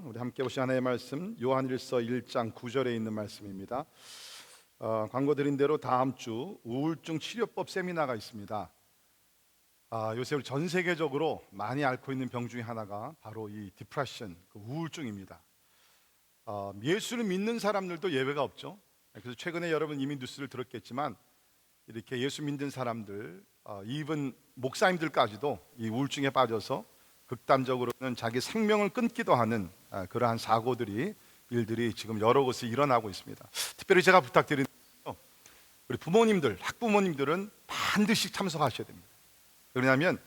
우리 함께 보신 하나님의 말씀 요한일서 1장 9절에 있는 말씀입니다. 광고 드린 대로 다음 주 우울증 치료법 세미나가 있습니다. 요새 우리 전 세계적으로 많이 앓고 있는 병 중에 하나가 바로 이 디프레션, 우울증입니다. 예수를 믿는 사람들도 예외가 없죠. 그래서 최근에 여러분 이미 뉴스를 들었겠지만 이렇게 예수 믿는 사람들, 이분 목사님들까지도 이 우울증에 빠져서 극단적으로는 자기 생명을 끊기도 하는 그러한 사고들이, 일들이 지금 여러 곳에 일어나고 있습니다. 특별히 제가 부탁드리는 우리 부모님들, 학부모님들은 반드시 참석하셔야 됩니다. 왜냐하면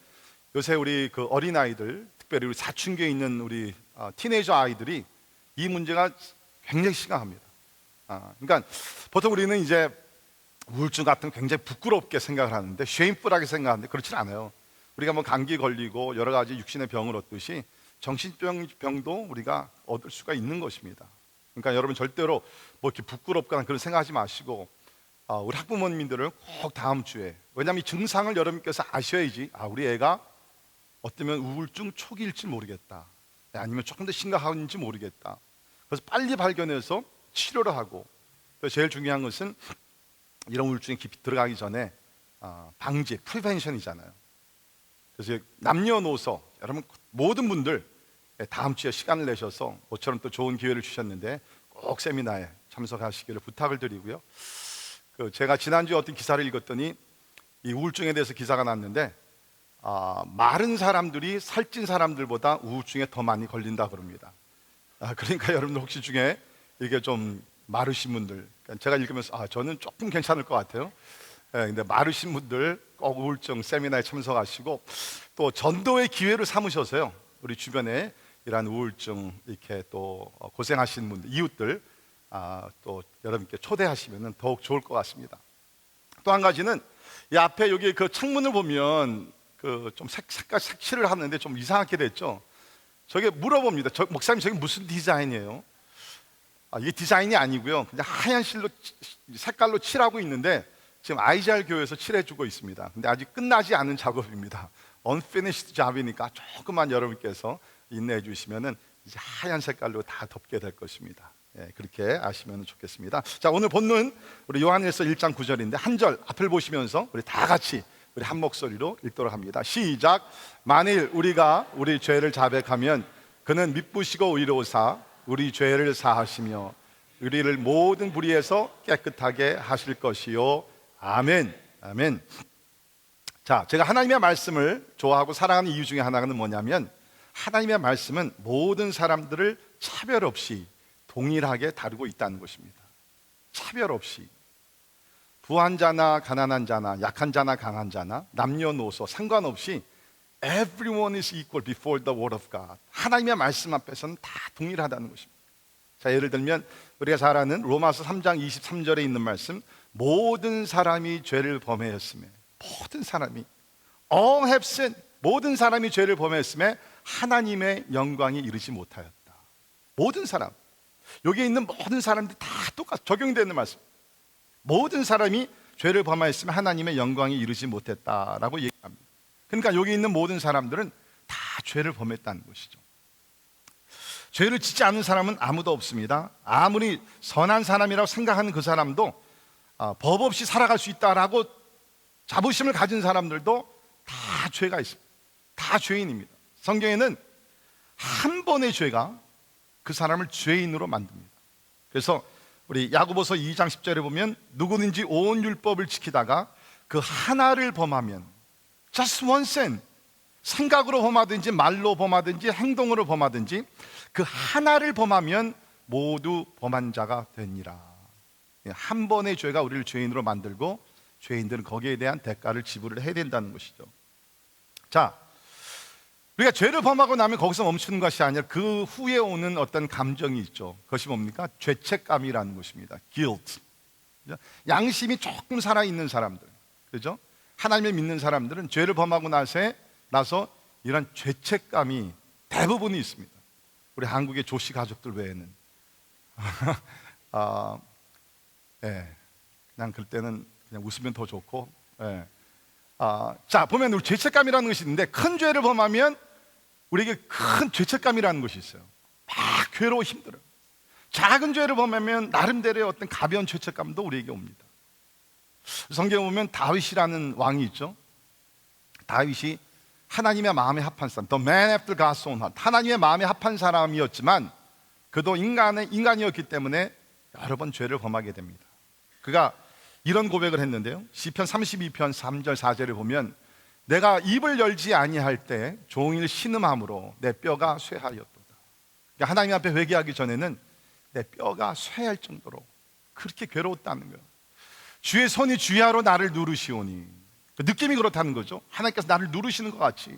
요새 우리 그 어린아이들, 특별히 우리 사춘기에 있는 우리 티네이저 아이들이 이 문제가 굉장히 심각합니다. 그러니까 보통 우리는 이제 우울증 같은 거 굉장히 부끄럽게 생각을 하는데, 쉐임풀하게 생각하는데 그렇진 않아요. 우리가 뭐 감기 걸리고 여러 가지 육신의 병을 얻듯이 정신병도 우리가 얻을 수가 있는 것입니다. 그러니까 여러분 절대로 뭐 이렇게 부끄럽거나 그런 생각하지 마시고, 우리 학부모님들은 꼭 다음 주에, 왜냐하면 이 증상을 여러분께서 아셔야지, 우리 애가 어쩌면 우울증 초기일지 모르겠다, 아니면 조금 더 심각한지 모르겠다. 그래서 빨리 발견해서 치료를 하고, 또 제일 중요한 것은 이런 우울증에 깊이 들어가기 전에 방지, 프리벤션이잖아요. 그래서 남녀노소 여러분 모든 분들 다음 주에 시간을 내셔서 모처럼 또 좋은 기회를 주셨는데 꼭 세미나에 참석하시기를 부탁을 드리고요. 제가 지난주에 어떤 기사를 읽었더니 이 우울증에 대해서 기사가 났는데, 마른 사람들이 살찐 사람들보다 우울증에 더 많이 걸린다 그럽니다. 그러니까 여러분들 혹시 중에 이게 좀 마르신 분들, 제가 읽으면서 저는 조금 괜찮을 것 같아요. 근데 마르신 분들 꼭 우울증 세미나에 참석하시고, 또 전도의 기회를 삼으셔서요, 우리 주변에 이러한 우울증 이렇게 또 고생하시는 분들, 이웃들 또 여러분께 초대하시면 더욱 좋을 것 같습니다. 또 한 가지는 이 앞에 여기 그 창문을 보면 좀 색깔 색칠을 하는데 좀 이상하게 됐죠. 저게 물어봅니다. 목사님, 저게 무슨 디자인이에요? 이게 디자인이 아니고요, 그냥 하얀 실로 색깔로 칠하고 있는데 지금 아이잘 교회에서 칠해주고 있습니다. 근데 아직 끝나지 않은 작업입니다. unfinished job이니까 조금만 여러분께서 인내해 주시면은 이제 하얀 색깔로 다 덮게 될 것입니다. 그렇게 아시면 좋겠습니다. 자, 오늘 본문 우리 요한일서 1장 9절인데 한 절 앞을 보시면서 우리 다 같이 우리 한 목소리로 읽도록 합니다. 시작. 만일 우리가 우리 죄를 자백하면 그는 미쁘시고 의로우사 우리 죄를 사하시며 우리를 모든 불의에서 깨끗하게 하실 것이요. 아멘. 아멘. 자, 제가 하나님의 말씀을 좋아하고 사랑하는 이유 중에 하나는 뭐냐면, 하나님의 말씀은 모든 사람들을 차별 없이 동일하게 다루고 있다는 것입니다. 차별 없이. 부한 자나 가난한 자나 약한 자나 강한 자나 남녀노소 상관없이 everyone is equal before the word of God. 하나님의 말씀 앞에서는 다 동일하다는 것입니다. 자, 예를 들면 우리가 잘 아는 로마서 3장 23절에 있는 말씀, 모든 사람이 죄를 범하였음에, 모든 사람이 all have sinned, 모든 사람이 죄를 범하였음에 하나님의 영광이 이르지 못하였다. 모든 사람, 여기에 있는 모든 사람들이 다 똑같이 적용되는 말씀. 모든 사람이 죄를 범하였으면 하나님의 영광이 이르지 못했다라고 얘기합니다. 그러니까 여기 있는 모든 사람들은 다 죄를 범했다는 것이죠. 죄를 짓지 않은 사람은 아무도 없습니다. 아무리 선한 사람이라고 생각하는 그 사람도 법 없이 살아갈 수 있다라고 자부심을 가진 사람들도 다 죄가 있습니다. 다 죄인입니다. 성경에는 한 번의 죄가 그 사람을 죄인으로 만듭니다. 그래서 우리 야고보서 2장 10절에 보면 누구든지 온 율법을 지키다가 그 하나를 범하면, just one sin, 생각으로 범하든지 말로 범하든지 행동으로 범하든지 그 하나를 범하면 모두 범한 자가 되니라. 한 번의 죄가 우리를 죄인으로 만들고 죄인들은 거기에 대한 대가를 지불을 해야 된다는 것이죠. 자, 우리가 죄를 범하고 나면 거기서 멈추는 것이 아니라 그 후에 오는 어떤 감정이 있죠. 그것이 뭡니까? 죄책감이라는 것입니다. guilt. 양심이 조금 살아있는 사람들, 그죠? 하나님을 믿는 사람들은 죄를 범하고 나서 이런 죄책감이 대부분이 있습니다. 우리 한국의 조씨 가족들 외에는 그냥 그때는 그냥 웃으면 더 좋고. 자, 보면 우리 죄책감이라는 것이 있는데, 큰 죄를 범하면 우리에게 큰 죄책감이라는 것이 있어요. 막 괴로워 힘들어요. 작은 죄를 범하면 나름대로의 어떤 가벼운 죄책감도 우리에게 옵니다. 성경에 보면 다윗이라는 왕이 있죠. 다윗이 하나님의 마음에 합한 사람, The man after God's own heart, 하나님의 마음에 합한 사람이었지만 그도 인간이었기 때문에 여러 번 죄를 범하게 됩니다. 그가 이런 고백을 했는데요, 시편 32편 3절 4절을 보면 내가 입을 열지 아니할 때 종일 신음함으로 내 뼈가 쇠하였도다. 그러니까 하나님 앞에 회개하기 전에는 내 뼈가 쇠할 정도로 그렇게 괴로웠다는 거예요. 주의 손이 주야로 나를 누르시오니, 느낌이 그렇다는 거죠. 하나님께서 나를 누르시는 것 같이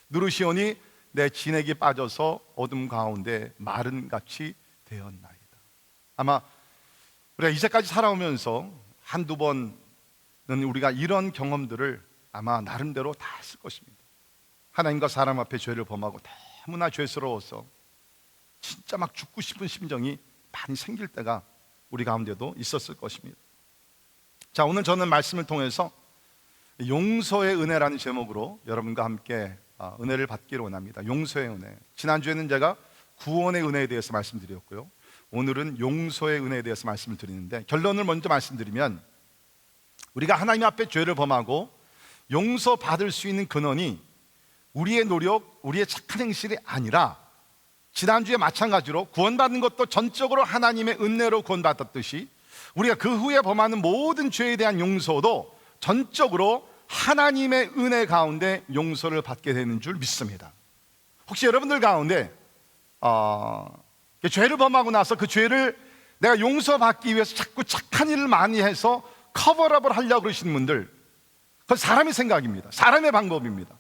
누르시오니 내 진액이 빠져서 어둠 가운데 마른 같이 되었나이다. 아마 우리가 이제까지 살아오면서 한두 번은 우리가 이런 경험들을 아마 나름대로 다 했을 것입니다. 하나님과 사람 앞에 죄를 범하고 너무나 죄스러워서 진짜 막 죽고 싶은 심정이 많이 생길 때가 우리 가운데도 있었을 것입니다. 자, 오늘 저는 말씀을 통해서 용서의 은혜라는 제목으로 여러분과 함께 은혜를 받기를 원합니다. 용서의 은혜. 지난주에는 제가 구원의 은혜에 대해서 말씀드렸고요, 오늘은 용서의 은혜에 대해서 말씀을 드리는데, 결론을 먼저 말씀드리면 우리가 하나님 앞에 죄를 범하고 용서받을 수 있는 근원이 우리의 노력, 우리의 착한 행실이 아니라 지난주에 마찬가지로 구원받는 것도 전적으로 하나님의 은혜로 구원받았듯이 우리가 그 후에 범하는 모든 죄에 대한 용서도 전적으로 하나님의 은혜 가운데 용서를 받게 되는 줄 믿습니다. 혹시 여러분들 가운데 죄를 범하고 나서 그 죄를 내가 용서받기 위해서 자꾸 착한 일을 많이 해서 커버업을 하려고 그러시는 분들, 그건 사람의 생각입니다. 사람의 방법입니다.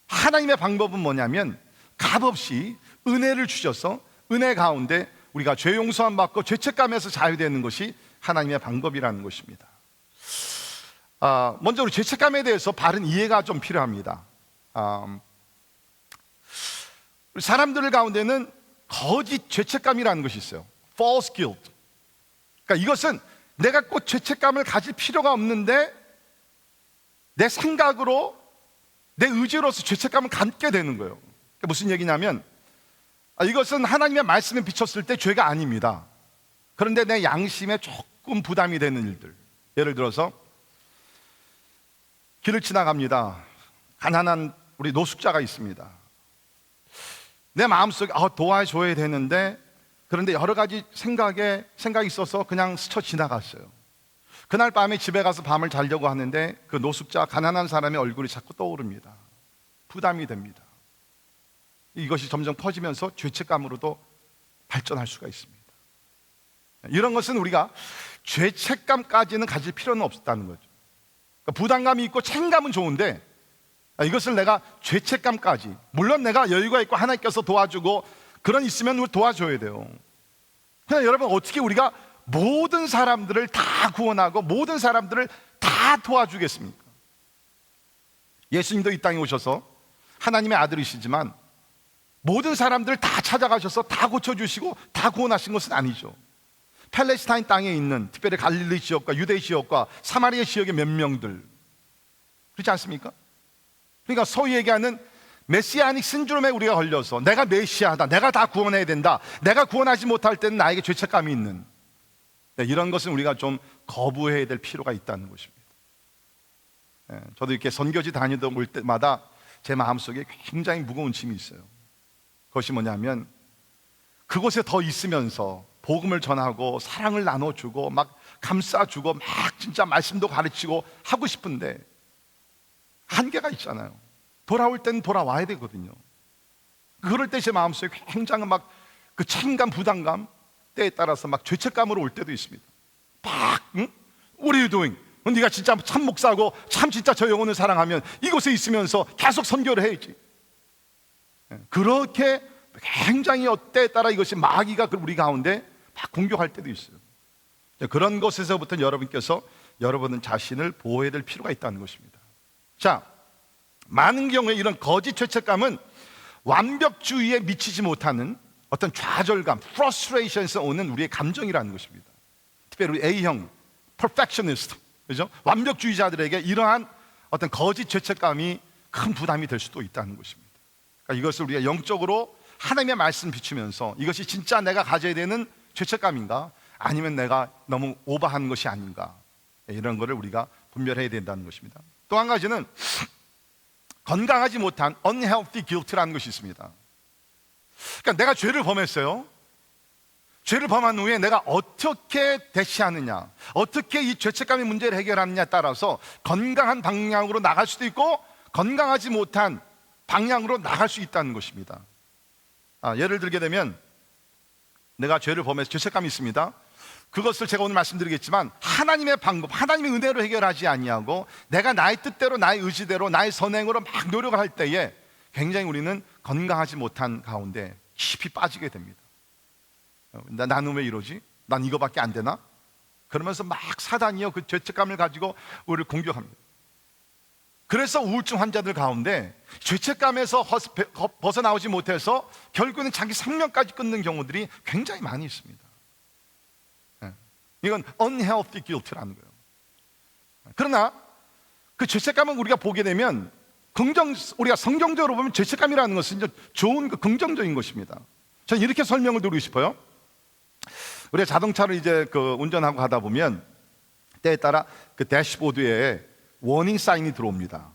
하나님의 방법은 뭐냐면 값없이 은혜를 주셔서 은혜 가운데 우리가 죄 용서함 받고 죄책감에서 자유되는 것이 하나님의 방법이라는 것입니다. 먼저 우리 죄책감에 대해서 바른 이해가 좀 필요합니다. 우리 사람들 가운데는 거짓 죄책감이라는 것이 있어요. False guilt. 그러니까 이것은 내가 꼭 죄책감을 가질 필요가 없는데 내 생각으로, 내 의지로서 죄책감을 갖게 되는 거예요. 그러니까 무슨 얘기냐면 이것은 하나님의 말씀에 비쳤을 때 죄가 아닙니다. 그런데 내 양심에 조금 부담이 되는 일들, 예를 들어서 길을 지나갑니다. 가난한 우리 노숙자가 있습니다. 내 마음속에 도와줘야 되는데, 그런데 여러 가지 생각이 있어서 그냥 스쳐 지나갔어요. 그날 밤에 집에 가서 밤을 자려고 하는데 그 노숙자, 가난한 사람의 얼굴이 자꾸 떠오릅니다. 부담이 됩니다. 이것이 점점 커지면서 죄책감으로도 발전할 수가 있습니다. 이런 것은 우리가 죄책감까지는 가질 필요는 없다는 거죠. 그러니까 부담감이 있고 책임감은 좋은데 이것을 내가 죄책감까지, 물론 내가 여유가 있고 하나님께서 도와주고 그런 있으면 우리 도와줘야 돼요. 그냥 여러분, 어떻게 우리가 모든 사람들을 다 구원하고 모든 사람들을 다 도와주겠습니까? 예수님도 이 땅에 오셔서 하나님의 아들이시지만 모든 사람들을 다 찾아가셔서 다 고쳐주시고 다 구원하신 것은 아니죠. 팔레스타인 땅에 있는 특별히 갈릴리 지역과 유대 지역과 사마리아 지역의 몇 명들, 그렇지 않습니까? 그러니까 소위 얘기하는 메시아닉 신드롬에 우리가 걸려서 내가 메시아다, 내가 다 구원해야 된다, 내가 구원하지 못할 때는 나에게 죄책감이 있는, 이런 것은 우리가 좀 거부해야 될 필요가 있다는 것입니다. 저도 이렇게 선교지 다니다 올 때마다 제 마음속에 굉장히 무거운 짐이 있어요. 그것이 뭐냐면 그곳에 더 있으면서 복음을 전하고 사랑을 나눠주고 막 감싸주고 막 진짜 말씀도 가르치고 하고 싶은데 한계가 있잖아요. 돌아올 때는 돌아와야 되거든요. 그럴 때 제 마음속에 굉장히 막 그 책임감, 부담감, 때에 따라서 막 죄책감으로 올 때도 있습니다. 막 What are you doing? 네가 진짜 참 목사고 참 진짜 저 영혼을 사랑하면 이곳에 있으면서 계속 선교를 해야지. 그렇게 굉장히 때에 따라 이것이 마귀가 우리 가운데 막 공격할 때도 있어요. 그런 것에서부터 여러분께서 여러분 자신을 보호해야 될 필요가 있다는 것입니다. 자, 많은 경우에 이런 거짓 죄책감은 완벽주의에 미치지 못하는 어떤 좌절감, frustration에서 오는 우리의 감정이라는 것입니다. 특별히 우리 A형, perfectionist, 그죠? 완벽주의자들에게 이러한 어떤 거짓 죄책감이 큰 부담이 될 수도 있다는 것입니다. 그러니까 이것을 우리가 영적으로 하나님의 말씀 비추면서 이것이 진짜 내가 가져야 되는 죄책감인가, 아니면 내가 너무 오버한 것이 아닌가, 이런 거를 우리가 분별해야 된다는 것입니다. 또 한 가지는 건강하지 못한 unhealthy guilt라는 것이 있습니다. 그러니까 내가 죄를 범했어요. 죄를 범한 후에 내가 어떻게 대시하느냐, 어떻게 이 죄책감의 문제를 해결하느냐에 따라서 건강한 방향으로 나갈 수도 있고 건강하지 못한 방향으로 나갈 수 있다는 것입니다. 예를 들게 되면 내가 죄를 범해서 죄책감이 있습니다. 그것을 제가 오늘 말씀드리겠지만 하나님의 방법, 하나님의 은혜로 해결하지 아니하고 내가 나의 뜻대로, 나의 의지대로, 나의 선행으로 막 노력을 할 때에 굉장히 우리는 건강하지 못한 가운데 깊이 빠지게 됩니다. 나는 왜 이러지? 난 이거밖에 안 되나? 그러면서 막 사단이요 그 죄책감을 가지고 우리를 공격합니다. 그래서 우울증 환자들 가운데 죄책감에서 벗어나오지 못해서 결국에는 자기 생명까지 끊는 경우들이 굉장히 많이 있습니다. 이건 unhealthy guilt라는 거예요. 그러나 그 죄책감은 우리가 보게 되면 우리가 성경적으로 보면 죄책감이라는 것은 이제 좋은 긍정적인 것입니다. 저는 이렇게 설명을 드리고 싶어요. 우리가 자동차를 이제 운전하고 가다 보면 때에 따라 그 대시보드에 워닝 사인이 들어옵니다.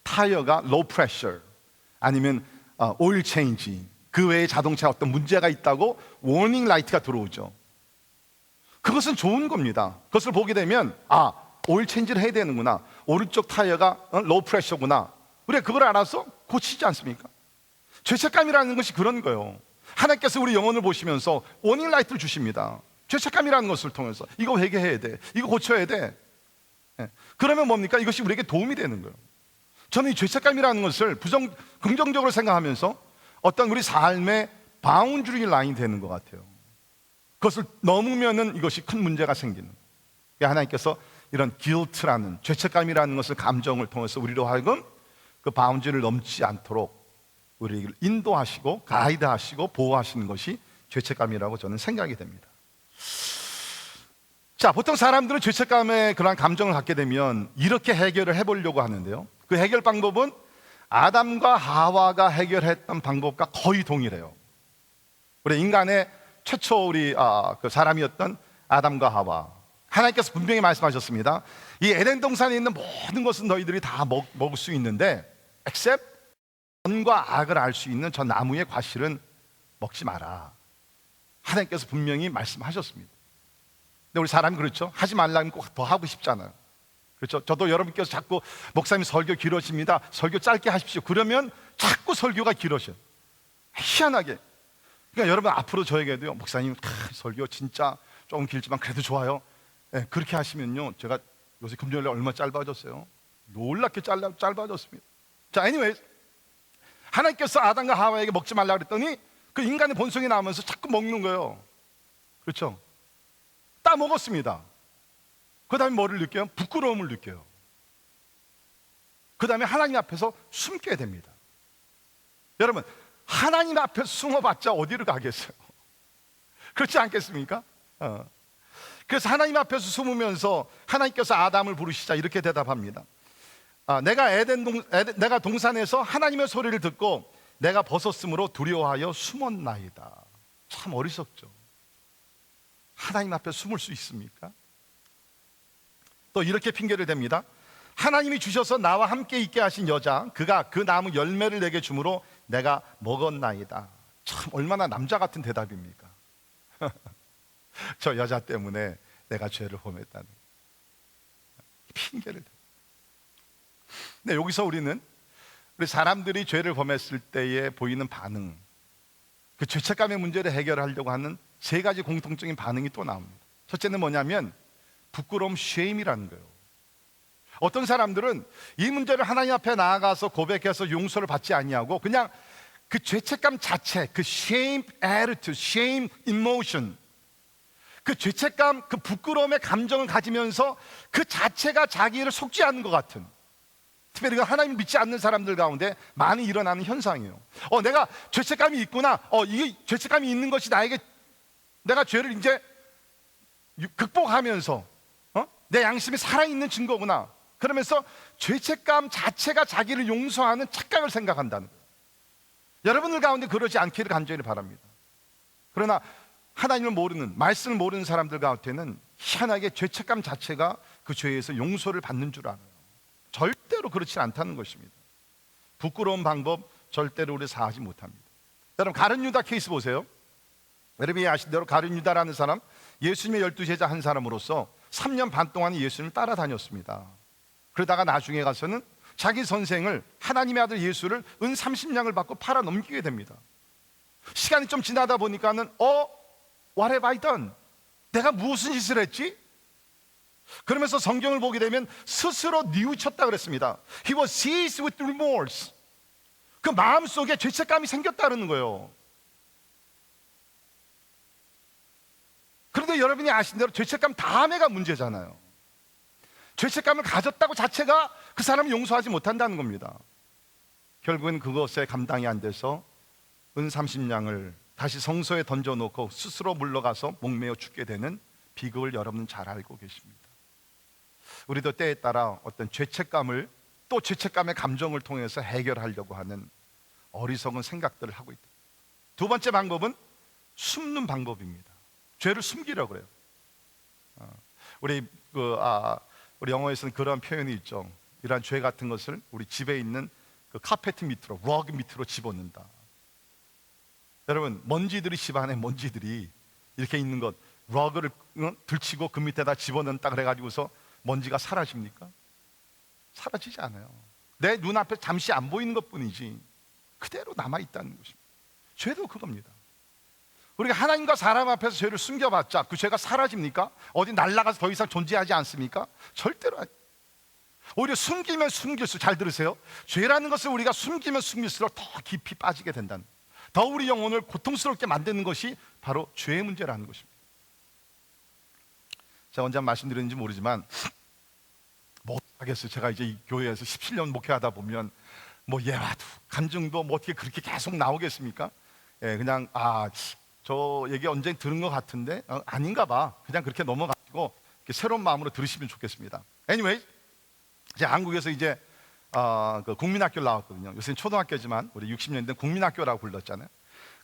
타이어가 low pressure, 아니면 오일 체인지, 그 외에 자동차에 어떤 문제가 있다고 워닝 라이트가 들어오죠. 그것은 좋은 겁니다. 그것을 보게 되면 오일 체인지를 해야 되는구나, 오른쪽 타이어가 low pressure구나, 우리가 그걸 알아서 고치지 않습니까? 죄책감이라는 것이 그런 거예요. 하나님께서 우리 영혼을 보시면서 워닝 라이트를 주십니다. 죄책감이라는 것을 통해서 이거 회개해야 돼, 이거 고쳐야 돼. 그러면 뭡니까? 이것이 우리에게 도움이 되는 거예요. 저는 이 죄책감이라는 것을 긍정적으로 생각하면서 어떤 우리 삶의 바운드리 라인이 되는 것 같아요. 그것을 넘으면은 이것이 큰 문제가 생기는 거예요. 하나님께서 이런 guilt라는 죄책감이라는 것을 감정을 통해서 우리로 하여금 그 바운드리를 넘지 않도록 우리를 인도하시고 가이드하시고 보호하시는 것이 죄책감이라고 저는 생각이 됩니다. 자, 보통 사람들은 죄책감에 그러한 감정을 갖게 되면 이렇게 해결을 해보려고 하는데요, 그 해결 방법은 아담과 하와가 해결했던 방법과 거의 동일해요. 우리 인간의 최초 그 사람이었던 아담과 하와, 하나님께서 분명히 말씀하셨습니다. 이 에덴 동산에 있는 모든 것은 너희들이 다 먹을 수 있는데 except 선과 악을 알 수 있는 저 나무의 과실은 먹지 마라. 하나님께서 분명히 말씀하셨습니다. 근데 우리 사람이 그렇죠, 하지 말라면 꼭 더 하고 싶잖아요. 그렇죠? 저도 여러분께서 자꾸 목사님 설교 길어집니다, 설교 짧게 하십시오, 그러면 자꾸 설교가 길어져요. 희한하게. 그러니까 여러분 앞으로 저에게도요, 목사님 설교 진짜 조금 길지만 그래도 좋아요, 그렇게 하시면요, 제가 요새 금요일에 얼마 짧아졌어요? 놀랍게 짧아졌습니다. 자, anyway, 하나님께서 아담과 하와에게 먹지 말라 그랬더니 그 인간의 본성이 나오면서 자꾸 먹는 거예요. 그렇죠? 딱 먹었습니다. 그 다음에 뭐를 느껴요? 부끄러움을 느껴요. 그 다음에 하나님 앞에서 숨게 됩니다. 여러분, 하나님 앞에서 숨어봤자 어디로 가겠어요? 그렇지 않겠습니까? 그래서 하나님 앞에서 숨으면서 하나님께서 아담을 부르시자 이렇게 대답합니다. 내가 동산에서 하나님의 소리를 듣고 내가 벗었으므로 두려워하여 숨었나이다. 참 어리석죠. 하나님 앞에 숨을 수 있습니까? 또 이렇게 핑계를 댑니다. 하나님이 주셔서 나와 함께 있게 하신 여자, 그가 그 나무 열매를 내게 주므로 내가 먹었나이다. 참 얼마나 남자 같은 대답입니까? 저 여자 때문에 내가 죄를 범했다는 핑계를 댑니다. 근데 여기서 우리 사람들이 죄를 범했을 때에 보이는 반응, 그 죄책감의 문제를 해결하려고 하는 세 가지 공통적인 반응이 또 나옵니다. 첫째는 뭐냐면 부끄러움, shame이라는 거예요. 어떤 사람들은 이 문제를 하나님 앞에 나아가서 고백해서 용서를 받지 아니하고 그냥 그 죄책감 자체, 그 shame attitude, shame emotion, 그 죄책감, 그 부끄러움의 감정을 가지면서 그 자체가 자기를 속지 않는 것 같은, 특별히 하나님 믿지 않는 사람들 가운데 많이 일어나는 현상이에요. 내가 죄책감이 있구나, 이 죄책감이 있는 것이 나에게 내가 죄를 이제 극복하면서 내 양심이 살아있는 증거구나, 그러면서 죄책감 자체가 자기를 용서하는 착각을 생각한다는 거예요. 여러분들 가운데 그러지 않기를 간절히 바랍니다. 그러나 하나님을 모르는, 말씀을 모르는 사람들 가운데는 희한하게 죄책감 자체가 그 죄에서 용서를 받는 줄 알아요. 절대로 그렇지 않다는 것입니다. 부끄러운 방법 절대로 우리 사하지 못합니다. 여러분, 가룟 유다 케이스 보세요. 여러분이 아신 대로 가룟 유다라는 사람, 예수님의 12제자 한 사람으로서 3년 반 동안 예수님을 따라다녔습니다. 그러다가 나중에 가서는 자기 선생을, 하나님의 아들 예수를 은 30냥을 받고 팔아 넘기게 됩니다. 시간이 좀 지나다 보니까는 What have I done? 내가 무슨 짓을 했지? 그러면서 성경을 보게 되면 스스로 뉘우쳤다 그랬습니다. He was seized with remorse. 그 마음속에 죄책감이 생겼다는 거예요. 그런데 여러분이 아신 대로 죄책감 다음에가 문제잖아요. 죄책감을 가졌다고 자체가 그 사람을 용서하지 못한다는 겁니다. 결국은 그것에 감당이 안 돼서 은 30냥을 다시 성소에 던져놓고 스스로 물러가서 목매어 죽게 되는 비극을 여러분은 잘 알고 계십니다. 우리도 때에 따라 어떤 죄책감을, 또 죄책감의 감정을 통해서 해결하려고 하는 어리석은 생각들을 하고 있다. 두 번째 방법은 숨는 방법입니다. 죄를 숨기려고 그래요. 우리 영어에서는 그런 표현이 있죠. 이러한 죄 같은 것을 우리 집에 있는 그 카페트 밑으로, 러그 밑으로 집어넣는다. 여러분, 먼지들이, 집안에 먼지들이 이렇게 있는 것, 러그를 들치고 그 밑에다 집어넣는다 그래가지고서 먼지가 사라집니까? 사라지지 않아요. 내 눈앞에 잠시 안 보이는 것 뿐이지 그대로 남아있다는 것입니다. 죄도 그겁니다. 우리가 하나님과 사람 앞에서 죄를 숨겨봤자 그 죄가 사라집니까? 어디 날아가서 더 이상 존재하지 않습니까? 절대로 아니에요. 오히려 숨기면 숨길수록, 잘 들으세요, 죄라는 것을 우리가 숨기면 숨길수록 더 깊이 빠지게 된다는, 더 우리 영혼을 고통스럽게 만드는 것이 바로 죄의 문제라는 것입니다. 제가 언제 말씀드렸는지 모르지만 못하겠어요. 제가 이제 이 교회에서 17년 목회하다 보면 뭐 예화도 간증도 뭐 어떻게 그렇게 계속 나오겠습니까? 예, 그냥 저 얘기 언제 들은 것 같은데 아닌가 봐. 그냥 그렇게 넘어가고 새로운 마음으로 들으시면 좋겠습니다. Anyway, 제가 한국에서 이제 그 국민학교를 나왔거든요. 요새는 초등학교지만 우리 60년대는 국민학교라고 불렀잖아요.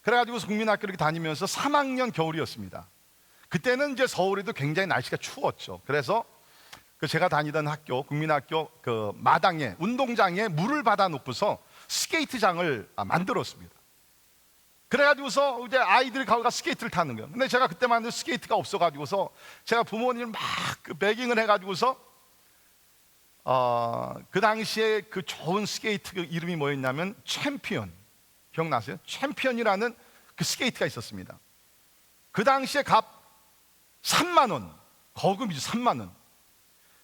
그래가지고 국민학교를 다니면서 3학년 겨울이었습니다. 그때는 이제 서울에도 굉장히 날씨가 추웠죠. 그래서 그 제가 다니던 학교, 국민학교 그 마당에, 운동장에 물을 받아 놓고서 스케이트장을 만들었습니다. 그래가지고서 이제 아이들이 가서 스케이트를 타는 거예요. 근데 제가 그때만 해도 스케이트가 없어가지고서 제가 부모님을 막 그 배깅을 해가지고서 그 당시에 그 좋은 스케이트 그 이름이 뭐였냐면 챔피언, 기억나세요? 챔피언이라는 그 스케이트가 있었습니다. 그 당시에 값 3만 원, 거금이죠. 3만 원.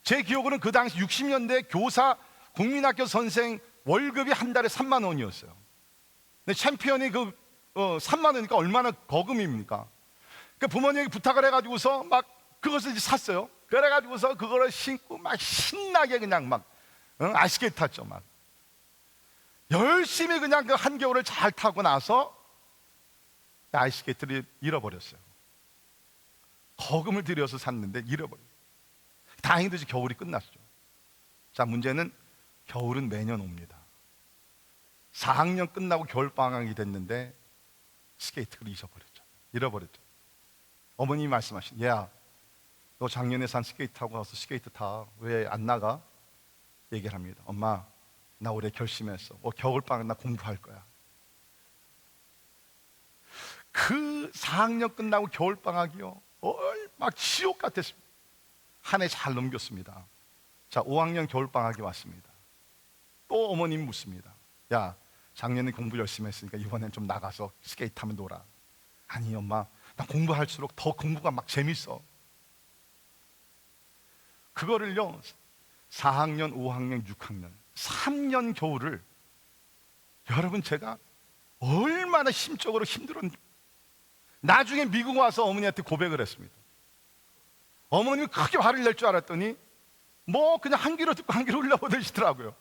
제 기억으로는 그 당시 60년대 교사 국민학교 선생 월급이 한 달에 3만 원이었어요. 근데 챔피언이 3만 원이니까 얼마나 거금입니까? 그 부모님이 부탁을 해가지고서 막 그것을 이제 샀어요. 그래가지고서 그거를 신고 막 신나게 그냥 막 아이스케이트 탔죠. 막 열심히 그냥 그 한겨울을 잘 타고 나서 아이스케이트를 잃어버렸어요. 거금을 들여서 샀는데 잃어버렸어요. 다행히도 이제 겨울이 끝났죠. 자, 문제는 겨울은 매년 옵니다. 4학년 끝나고 겨울방학이 됐는데 스케이트를 잃어버렸죠. 어머님이 말씀하신, 야, 너 작년에 산 스케이트 타고 가서 스케이트 타. 왜 안 나가? 얘기를 합니다. 엄마, 나 올해 결심했어. 겨울방학 나 공부할 거야. 그 4학년 끝나고 겨울방학이요, 막 지옥 같았습니다. 한 해 잘 넘겼습니다. 자, 5학년 겨울방학이 왔습니다. 또 어머님 묻습니다. 야, 작년에 공부 열심히 했으니까 이번엔 좀 나가서 스케이트 타면 놀아. 아니 엄마, 나 공부할수록 더 공부가 막 재밌어. 그거를요 4학년, 5학년, 6학년 3년 겨울을, 여러분 제가 얼마나 심적으로 힘들었는지. 나중에 미국 와서 어머니한테 고백을 했습니다. 어머님이 크게 화를 낼 줄 알았더니 뭐 그냥 한 귀로 듣고 한 귀로 흘려보내시더라고요.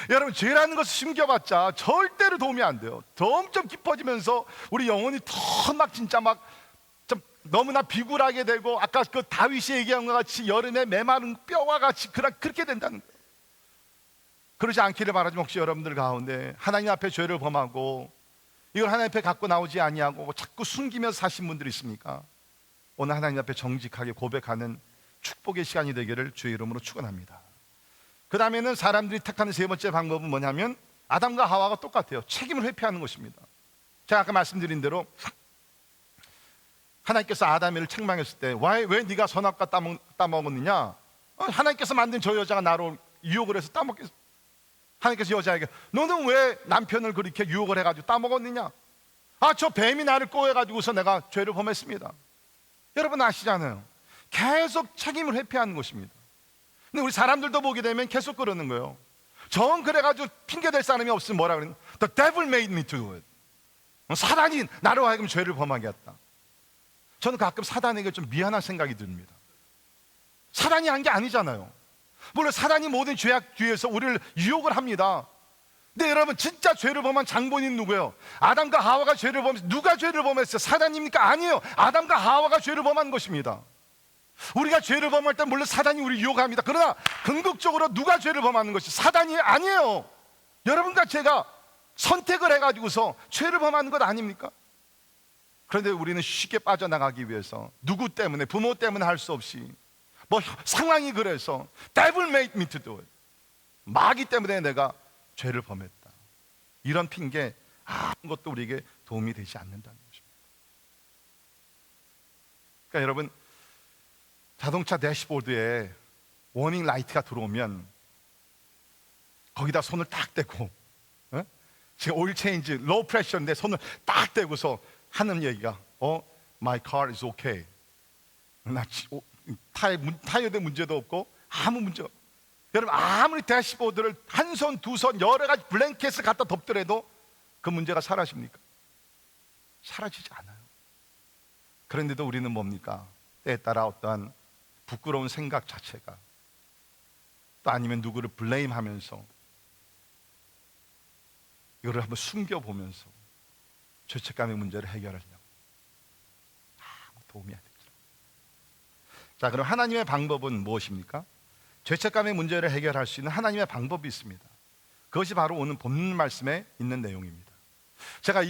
여러분, 죄라는 것을 숨겨봤자 절대로 도움이 안 돼요. 점점 깊어지면서 우리 영혼이 더 막 진짜 막 좀 너무나 비굴하게 되고, 아까 그 다윗이 얘기한 것 같이 여름에 메마른 뼈와 같이 그렇게 된다는 거예요. 그러지 않기를 바라지만 혹시 여러분들 가운데 하나님 앞에 죄를 범하고 이걸 하나님 앞에 갖고 나오지 아니하고 자꾸 숨기면서 사신 분들이 있습니까? 오늘 하나님 앞에 정직하게 고백하는 축복의 시간이 되기를 주의 이름으로 축원합니다. 그 다음에는 사람들이 택하는 세 번째 방법은 뭐냐면 아담과 하와가 똑같아요. 책임을 회피하는 것입니다. 제가 아까 말씀드린 대로 하나님께서 아담을 책망했을 때 왜 네가 선악과 따먹었느냐? 하나님께서 만든 저 여자가 나로 유혹을 해서 따먹겠어. 하나님께서 여자에게 너는 왜 남편을 그렇게 유혹을 해가지고 따먹었느냐? 저 뱀이 나를 꼬여가지고서 내가 죄를 범했습니다. 여러분 아시잖아요. 계속 책임을 회피하는 것입니다. 근데 우리 사람들도 보게 되면 계속 그러는 거예요. 정 그래가지고 핑계댈 사람이 없으면 뭐라 그러는? The devil made me to do it. 사단이 나로 하여금 죄를 범하게 했다. 저는 가끔 사단에게 좀 미안한 생각이 듭니다. 사단이 한 게 아니잖아요. 물론 사단이 모든 죄악 뒤에서 우리를 유혹을 합니다. 근데 여러분 진짜 죄를 범한 장본인 누구예요? 아담과 하와가 죄를 범했어요. 누가 죄를 범했어요? 사단입니까? 아니에요. 아담과 하와가 죄를 범한 것입니다. 우리가 죄를 범할 때 물론 사단이 우리를 유혹합니다. 그러나 궁극적으로 누가 죄를 범하는 것이 사단이 아니에요. 여러분과 제가 선택을 해가지고서 죄를 범하는 것 아닙니까? 그런데 우리는 쉽게 빠져나가기 위해서 누구 때문에, 부모 때문에 할 수 없이 뭐 상황이 그래서 devil made me to do it. 마귀 때문에 내가 죄를 범했다. 이런 핑계 아무것도 우리에게 도움이 되지 않는다는 것입니다. 그러니까 여러분 자동차 대시보드에 워닝 라이트가 들어오면 거기다 손을 딱 대고 지금 오일 체인지 로우 프레셔인데 손을 딱 대고서 하는 얘기가 My car is okay. 타이어에 문제도 없고 아무 문제 없고. 여러분 아무리 대시보드를 한 손, 두 손 여러 가지 블랭켓을 갖다 덮더라도 그 문제가 사라집니까? 사라지지 않아요. 그런데도 우리는 뭡니까? 때에 따라 어떠한 부끄러운 생각 자체가 또 아니면 누구를 블레임하면서 이거를 한번 숨겨보면서 죄책감의 문제를 해결하려고 아무 도움이 안 되죠. 자, 그럼 하나님의 방법은 무엇입니까? 죄책감의 문제를 해결할 수 있는 하나님의 방법이 있습니다. 그것이 바로 오늘 본문 말씀에 있는 내용입니다. 제가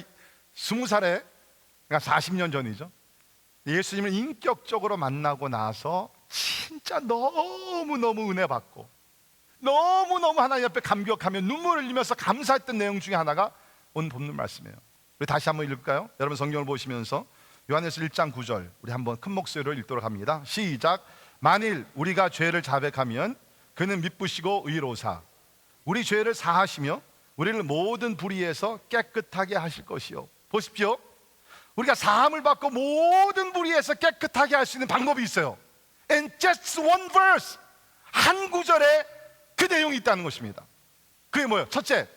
20살에 그러니까 40년 전이죠. 예수님을 인격적으로 만나고 나서 진짜 너무너무 은혜 받고 너무너무 하나님 앞에 감격하며 눈물을 흘리면서 감사했던 내용 중에 하나가 오늘 본문 말씀이에요. 우리 다시 한번 읽을까요? 여러분 성경을 보시면서 요한일서 1장 9절 우리 한번 큰 목소리로 읽도록 합니다. 시작. 만일 우리가 죄를 자백하면 그는 미쁘시고 의로우사 우리 죄를 사하시며 우리를 모든 불의에서 깨끗하게 하실 것이요. 보십시오. 우리가 사함을 받고 모든 불의에서 깨끗하게 할 수 있는 방법이 있어요. And just one verse, 한 구절에 그 내용이 있다는 것입니다. 그게 뭐예요? 첫째,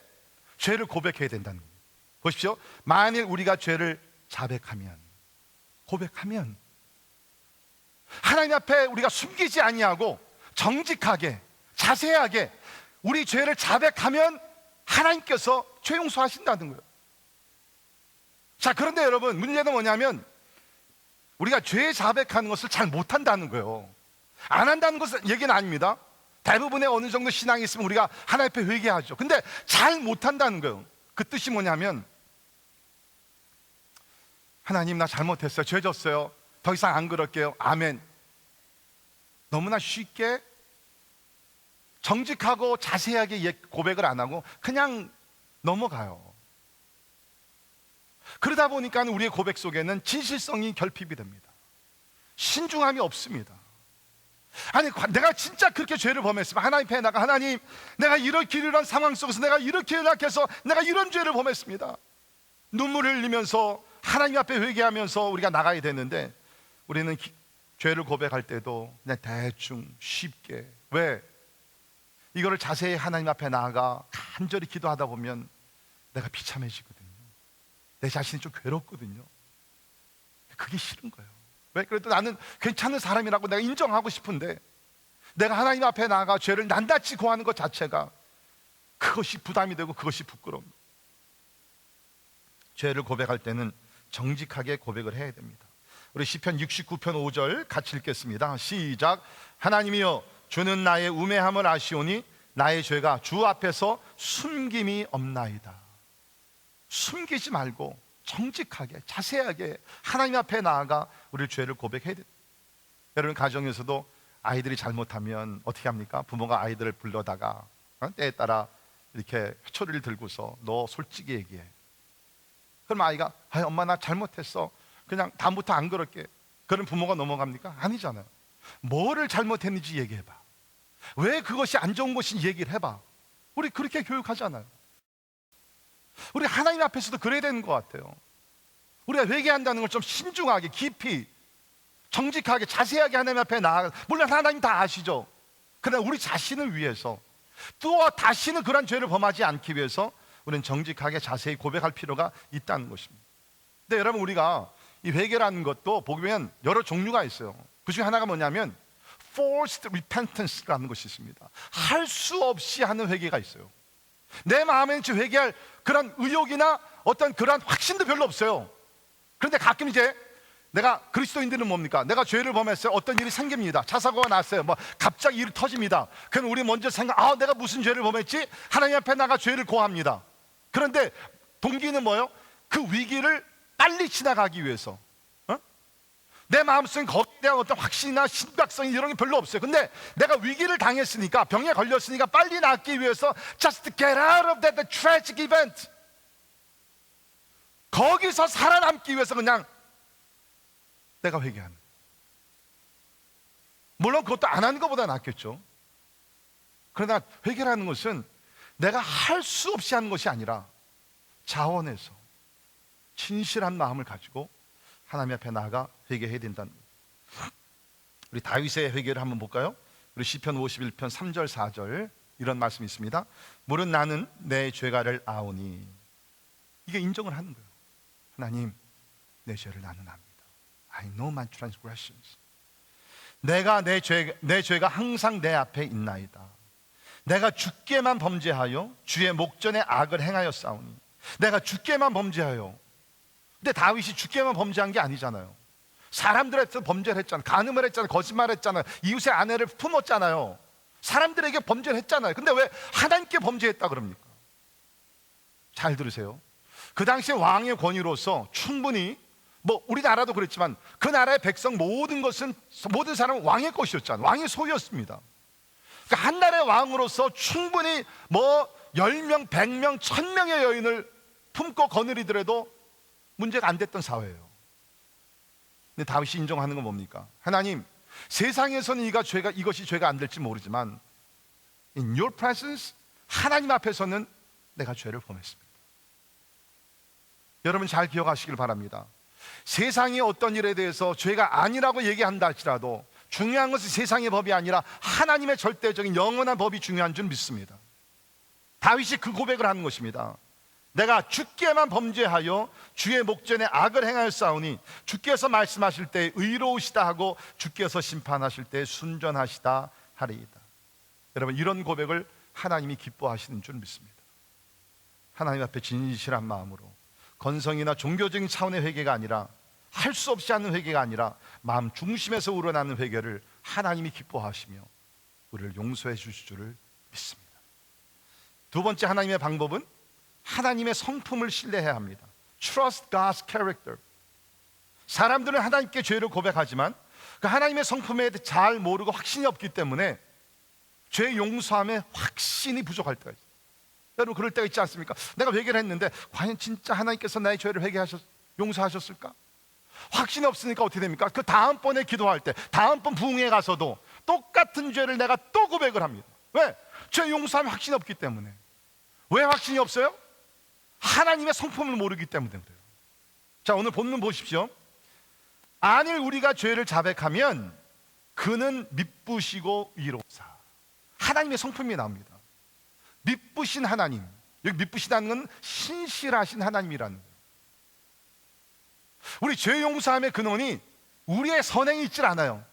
죄를 고백해야 된다는 거예요. 보십시오. 만일 우리가 죄를 자백하면, 고백하면 하나님 앞에 우리가 숨기지 아니하고 정직하게 자세하게 우리 죄를 자백하면 하나님께서 죄 용서하신다는 거예요. 자, 그런데 여러분 문제는 뭐냐면 우리가 죄 자백하는 것을 잘 못한다는 거예요. 안 한다는 것은 얘기는 아닙니다. 대부분의 어느 정도 신앙이 있으면 우리가 하나님 앞에 회개하죠. 근데 잘 못한다는 거예요. 그 뜻이 뭐냐면 하나님 나 잘못했어요. 죄 졌어요. 더 이상 안 그럴게요. 아멘. 너무나 쉽게 정직하고 자세하게 고백을 안 하고 그냥 넘어가요. 그러다 보니까 우리의 고백 속에는 진실성이 결핍이 됩니다. 신중함이 없습니다. 아니 내가 진짜 그렇게 죄를 범했으면 하나님 앞에 나가 하나님 내가 이렇게 이런 상황 속에서 내가 이렇게 연약해서 내가 이런 죄를 범했습니다. 눈물을 흘리면서 하나님 앞에 회개하면서 우리가 나가야 되는데 우리는 죄를 고백할 때도 그냥 대충 쉽게 왜? 이거를 자세히 하나님 앞에 나아가 간절히 기도하다 보면 내가 비참해지거든요. 내 자신이 좀 괴롭거든요. 그게 싫은 거예요. 왜? 그래도 나는 괜찮은 사람이라고 내가 인정하고 싶은데 내가 하나님 앞에 나아가 죄를 낱낱이 고하는 것 자체가 그것이 부담이 되고 그것이 부끄러웁니다. 죄를 고백할 때는 정직하게 고백을 해야 됩니다. 우리 시편 69편 5절 같이 읽겠습니다. 시작. 하나님이여 주는 나의 우매함을 아시오니 나의 죄가 주 앞에서 숨김이 없나이다. 숨기지 말고 정직하게 자세하게 하나님 앞에 나아가 우리 죄를 고백해야 돼. 여러분 가정에서도 아이들이 잘못하면 어떻게 합니까? 부모가 아이들을 불러다가 때에 따라 이렇게 회초리를 들고서 너 솔직히 얘기해. 그럼 아이가 엄마 나 잘못했어, 그냥 다음부터 안 그럴게. 그럼 부모가 넘어갑니까? 아니잖아요. 뭐를 잘못했는지 얘기해봐. 왜 그것이 안 좋은 것인지 얘기를 해봐. 우리 그렇게 교육하잖아요. 우리 하나님 앞에서도 그래야 되는 것 같아요. 우리가 회개한다는 걸 좀 신중하게 깊이 정직하게 자세하게 하나님 앞에 나아가, 물론 하나님 다 아시죠. 그러나 우리 자신을 위해서 또 다시는 그런 죄를 범하지 않기 위해서 우리는 정직하게 자세히 고백할 필요가 있다는 것입니다. 근데 여러분 우리가 이 회개라는 것도 보면 여러 종류가 있어요. 그 중에 하나가 뭐냐면 forced repentance라는 것이 있습니다. 할 수 없이 하는 회개가 있어요. 내 마음에는 지금 회개할 그런 의욕이나 어떤 그런 확신도 별로 없어요. 그런데 가끔 이제 내가, 그리스도인들은 뭡니까? 내가 죄를 범했어요. 어떤 일이 생깁니다. 차 사고가 났어요. 뭐 갑자기 일이 터집니다. 그럼 우리 먼저 내가 무슨 죄를 범했지? 하나님 앞에 나가 죄를 고합니다. 그런데 동기는 뭐예요? 그 위기를 빨리 지나가기 위해서. 내 마음속에 거기에 대한 어떤 확신이나 심각성 이런 게 별로 없어요. 근데 내가 위기를 당했으니까, 병에 걸렸으니까 빨리 낫기 위해서 just to get out of that tragic event, 거기서 살아남기 위해서 그냥 내가 회개하는. 물론 그것도 안 하는 것보다 낫겠죠. 그러나 회개라는 것은 내가 할 수 없이 하는 것이 아니라 자원해서 진실한 마음을 가지고 하나님 앞에 나아가 회개해야 된다는 거예요. 우리 다윗의 회개를 한번 볼까요? 우리 시편 51편 3절 4절 이런 말씀이 있습니다. 물은 나는 내 죄가를 아오니. 이게 인정을 하는 거예요. 하나님, 내 죄를 나는 압니다. I know my transgressions. 내 죄가 항상 내 앞에 있나이다. 내가 주께만 범죄하여 주의 목전에 악을 행하였사오니. 내가 주께만 범죄하여. 근데 다윗이 주께만 범죄한 게 아니잖아요. 사람들한테 범죄를 했잖아요. 간음을 했잖아요. 거짓말을 했잖아요. 이웃의 아내를 품었잖아요. 사람들에게 범죄를 했잖아요. 근데 왜 하나님께 범죄했다 그럽니까? 잘 들으세요. 그 당시에 왕의 권위로서 충분히, 뭐 우리나라도 그랬지만 그 나라의 백성 모든 사람은 왕의 것이었잖아요. 왕의 소유였습니다. 그러니까 한 나라의 왕으로서 충분히 뭐 10명, 100명, 1000명의 여인을 품고 거느리더라도 문제가 안 됐던 사회예요. 근데 다윗이 인정하는 건 뭡니까? 하나님, 세상에서는 이것이 죄가 안 될지 모르지만 in your presence, 하나님 앞에서는 내가 죄를 범했습니다. 여러분 잘 기억하시길 바랍니다. 세상이 어떤 일에 대해서 죄가 아니라고 얘기한다 할지라도 중요한 것은 세상의 법이 아니라 하나님의 절대적인 영원한 법이 중요한 줄 믿습니다. 다윗이 그 고백을 하는 것입니다. 내가 주께만 범죄하여 주의 목전에 악을 행하였사오니 주께서 말씀하실 때 의로우시다 하고 주께서 심판하실 때 순전하시다 하리이다. 여러분 이런 고백을 하나님이 기뻐하시는 줄 믿습니다. 하나님 앞에 진실한 마음으로 건성이나 종교적인 차원의 회개가 아니라, 할 수 없이 하는 회개가 아니라 마음 중심에서 우러나는 회개를 하나님이 기뻐하시며 우리를 용서해 주실 줄을 믿습니다. 두 번째 하나님의 방법은 하나님의 성품을 신뢰해야 합니다. Trust God's character. 사람들은 하나님께 죄를 고백하지만 그 하나님의 성품에 대해 잘 모르고 확신이 없기 때문에 죄 용서함에 확신이 부족할 때가 있어요. 여러분 그럴 때가 있지 않습니까? 내가 회개를 했는데 과연 진짜 하나님께서 나의 죄를 용서하셨을까? 확신이 없으니까 어떻게 됩니까? 그 다음번에 기도할 때, 다음번 부흥회 가서도 똑같은 죄를 내가 또 고백을 합니다. 왜? 죄 용서함에 확신이 없기 때문에. 왜 확신이 없어요? 하나님의 성품을 모르기 때문에 그래요. 자, 오늘 본문 보십시오. 만일 우리가 죄를 자백하면 그는 미쁘시고 위로사. 하나님의 성품이 나옵니다. 미쁘신 하나님. 여기 미쁘시다는 건 신실하신 하나님이라는 거예요. 우리 죄 용서함의 근원이 우리의 선행이 있질 않아요.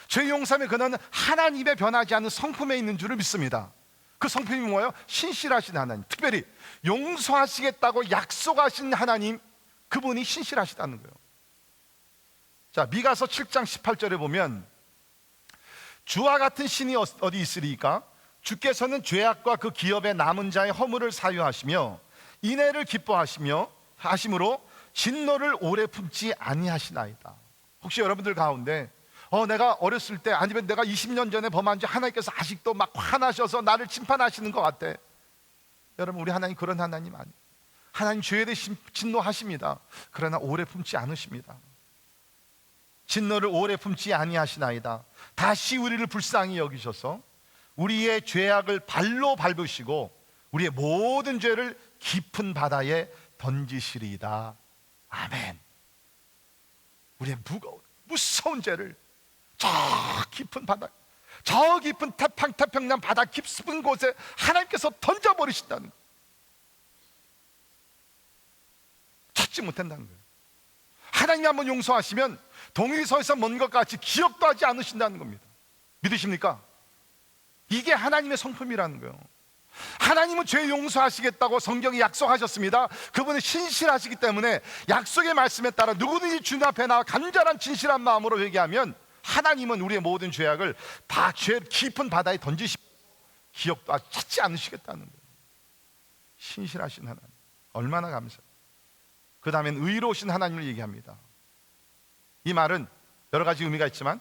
죄 용서함의 근원은 하나님의 변하지 않는 성품에 있는 줄을 믿습니다. 그 성품이 뭐예요? 신실하신 하나님. 특별히 용서하시겠다고 약속하신 하나님, 그분이 신실하시다는 거예요. 자, 미가서 7장 18절에 보면 주와 같은 신이 어디 있으리까? 주께서는 죄악과 그 기업의 남은 자의 허물을 사유하시며 인애를 하심으로 진노를 오래 품지 아니하시나이다. 혹시 여러분들 가운데 내가 어렸을 때 아니면 내가 20년 전에 범한 죄 하나님께서 아직도 막 화나셔서 나를 심판하시는 것 같아. 여러분, 우리 하나님 그런 하나님 아니에요. 하나님 죄에 대해 진노하십니다. 그러나 오래 품지 않으십니다. 진노를 오래 품지 아니하시나이다. 다시 우리를 불쌍히 여기셔서 우리의 죄악을 발로 밟으시고 우리의 모든 죄를 깊은 바다에 던지시리이다. 아멘. 우리의 무서운 죄를 저 깊은 바다, 저 깊은 태평양 바다 깊은 곳에 하나님께서 던져버리신다는 거예요. 찾지 못한다는 거예요. 하나님이 한번 용서하시면 동일서에서 먼 것 같이 기억도 하지 않으신다는 겁니다. 믿으십니까? 이게 하나님의 성품이라는 거예요. 하나님은 죄 용서하시겠다고 성경이 약속하셨습니다. 그분은 신실하시기 때문에 약속의 말씀에 따라 누구든지 주님 앞에 나와 간절한 진실한 마음으로 회개하면 하나님은 우리의 모든 죄악을 다 죄 깊은 바다에 던지시고 기억도 찾지 않으시겠다는 거예요. 신실하신 하나님, 얼마나 감사해요. 그 다음엔 의로우신 하나님을 얘기합니다. 이 말은 여러 가지 의미가 있지만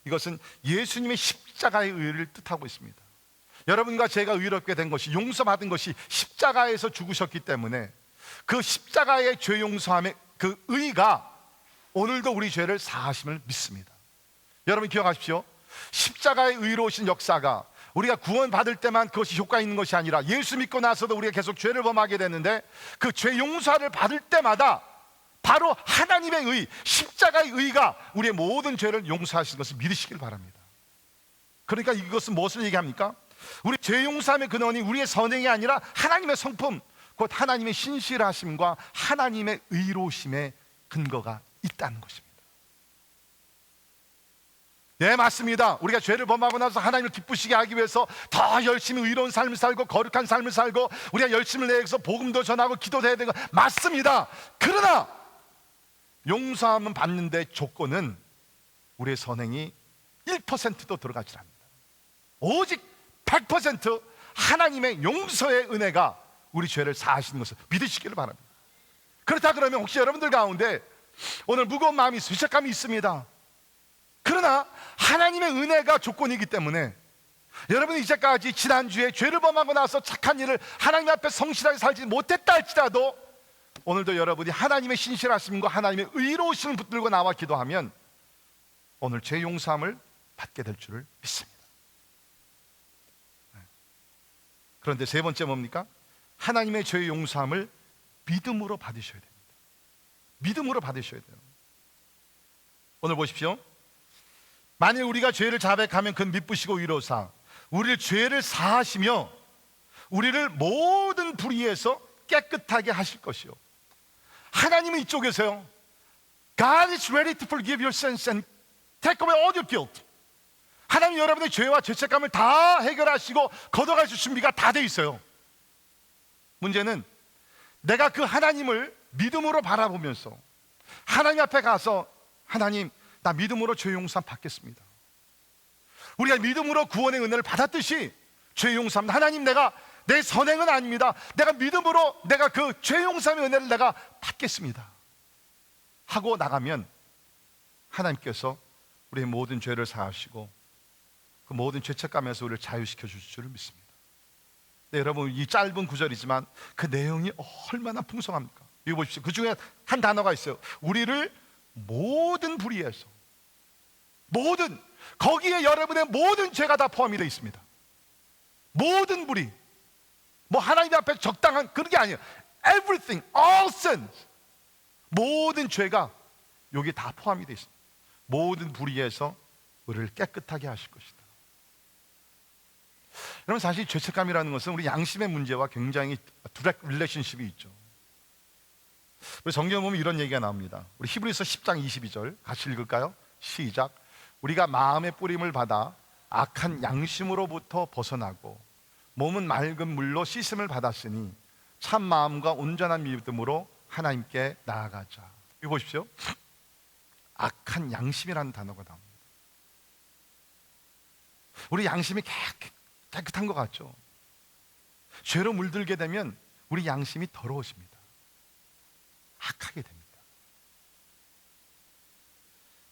이것은 예수님의 십자가의 의를 뜻하고 있습니다. 여러분과 제가 의롭게 된 것이, 용서받은 것이 십자가에서 죽으셨기 때문에 그 십자가의 죄 용서함의 그 의가 오늘도 우리 죄를 사하심을 믿습니다. 여러분 기억하십시오. 십자가의 의로우신 역사가 우리가 구원받을 때만 그것이 효과 있는 것이 아니라 예수 믿고 나서도 우리가 계속 죄를 범하게 되는데 그 죄 용서를 받을 때마다 바로 하나님의 의, 십자가의 의가 우리의 모든 죄를 용서하시는 것을 믿으시길 바랍니다. 그러니까 이것은 무엇을 얘기합니까? 우리 죄 용서함의 근원이 우리의 선행이 아니라 하나님의 성품, 곧 하나님의 신실하심과 하나님의 의로우심의 근거가 있다는 것입니다. 네, 맞습니다. 우리가 죄를 범하고 나서 하나님을 기쁘시게 하기 위해서 더 열심히 의로운 삶을 살고 거룩한 삶을 살고 우리가 열심을 내서 복음도 전하고 기도도 해야 되는 거 맞습니다. 그러나 용서함은 받는데 조건은 우리의 선행이 1%도 들어가지 않습니다. 오직 100% 하나님의 용서의 은혜가 우리 죄를 사하시는 것을 믿으시기를 바랍니다. 그렇다 그러면 혹시 여러분들 가운데 오늘 무거운 마음이 죄책감이 있습니다. 그러나 하나님의 은혜가 조건이기 때문에 여러분이 이제까지 지난주에 죄를 범하고 나서 착한 일을 하나님 앞에 성실하게 살지 못했다 할지라도 오늘도 여러분이 하나님의 신실하심과 하나님의 의로우심을 붙들고 나와 기도하면 오늘 죄 용서함을 받게 될 줄을 믿습니다. 그런데 세 번째 뭡니까? 하나님의 죄 용서함을 믿음으로 받으셔야 됩니다. 믿음으로 받으셔야 돼요. 오늘 보십시오. 만일 우리가 죄를 자백하면 그는 미쁘시고 의로우사 우리를 죄를 사하시며 우리를 모든 불의에서 깨끗하게 하실 것이요. 하나님은 이쪽에서요, God is ready to forgive your sins and take away all your guilt. 하나님 여러분의 죄와 죄책감을 다 해결하시고 걷어가실 준비가 다 돼 있어요. 문제는 내가 그 하나님을 믿음으로 바라보면서 하나님 앞에 가서 하나님, 나 믿음으로 죄 용서함 받겠습니다. 우리가 믿음으로 구원의 은혜를 받았듯이 죄 용서함, 하나님 내가 내 선행은 아닙니다. 내가 믿음으로 내가 그 죄 용서함의 은혜를 내가 받겠습니다 하고 나가면 하나님께서 우리의 모든 죄를 사하시고 그 모든 죄책감에서 우리를 자유시켜 주실 줄을 믿습니다. 네, 여러분 이 짧은 구절이지만 그 내용이 얼마나 풍성합니까? 이거 보십시오. 그 중에 한 단어가 있어요. 우리를 모든 불의에서, 모든, 거기에 여러분의 모든 죄가 다 포함이 되어 있습니다. 모든 불의, 뭐 하나님 앞에 적당한 그런 게 아니에요. Everything, all sins, 모든 죄가 여기 다 포함이 되어 있습니다. 모든 불의에서 우리를 깨끗하게 하실 것이다. 여러분 사실 죄책감이라는 것은 우리 양심의 문제와 굉장히 디렉트 릴레이션십이 있죠. 우리 성경에 보면 이런 얘기가 나옵니다. 우리 히브리서 10장 22절 같이 읽을까요? 시작. 우리가 마음의 뿌림을 받아 악한 양심으로부터 벗어나고 몸은 맑은 물로 씻음을 받았으니 참 마음과 온전한 믿음으로 하나님께 나아가자. 이거 보십시오. 악한 양심이라는 단어가 나옵니다. 우리 양심이 깨끗한 것 같죠? 죄로 물들게 되면 우리 양심이 더러워집니다. 악하게 됩니다.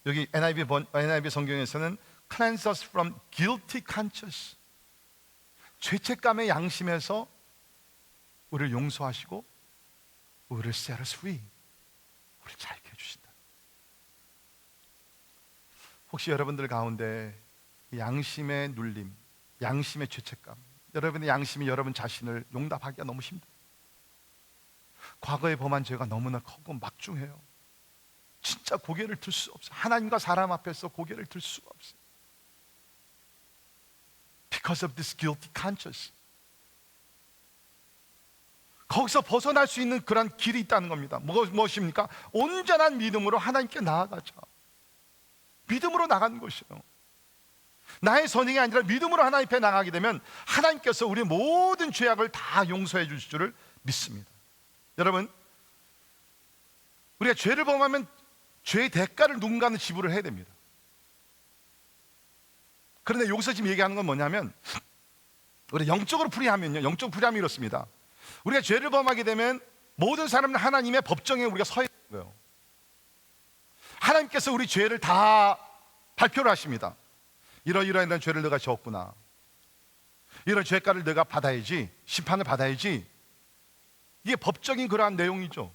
여기 NIV 성경에서는 cleanse us from guilty conscience, 죄책감의 양심에서 우리를 용서하시고 우리를 set us free, 우리를 자유케 해주신다. 혹시 여러분들 가운데 양심의 눌림, 양심의 죄책감, 여러분의 양심이 여러분 자신을 용납하기가 너무 힘들어요. 과거에 범한 죄가 너무나 크고 막중해요. 진짜 고개를 들 수 없어요. 하나님과 사람 앞에서 고개를 들 수가 없어요. Because of this guilty conscience. 거기서 벗어날 수 있는 그런 길이 있다는 겁니다. 무엇입니까? 온전한 믿음으로 하나님께 나아가자. 믿음으로 나가는 것이에요. 나의 선행이 아니라 믿음으로 하나님 앞에 나가게 되면 하나님께서 우리의 모든 죄악을 다 용서해 주실 줄을 믿습니다. 여러분, 우리가 죄를 범하면 죄의 대가를 누군가는 지불을 해야 됩니다. 그런데 여기서 지금 얘기하는 건 뭐냐면, 우리 영적으로 풀이하면요, 영적 풀이하면 이렇습니다. 우리가 죄를 범하게 되면 모든 사람은 하나님의 법정에 우리가 서야 되는 거예요. 하나님께서 우리 죄를 다 발표를 하십니다. 이러이러한 죄를 내가 지었구나, 이런 죄가를 내가 받아야지, 심판을 받아야지. 이게 법적인 그러한 내용이죠.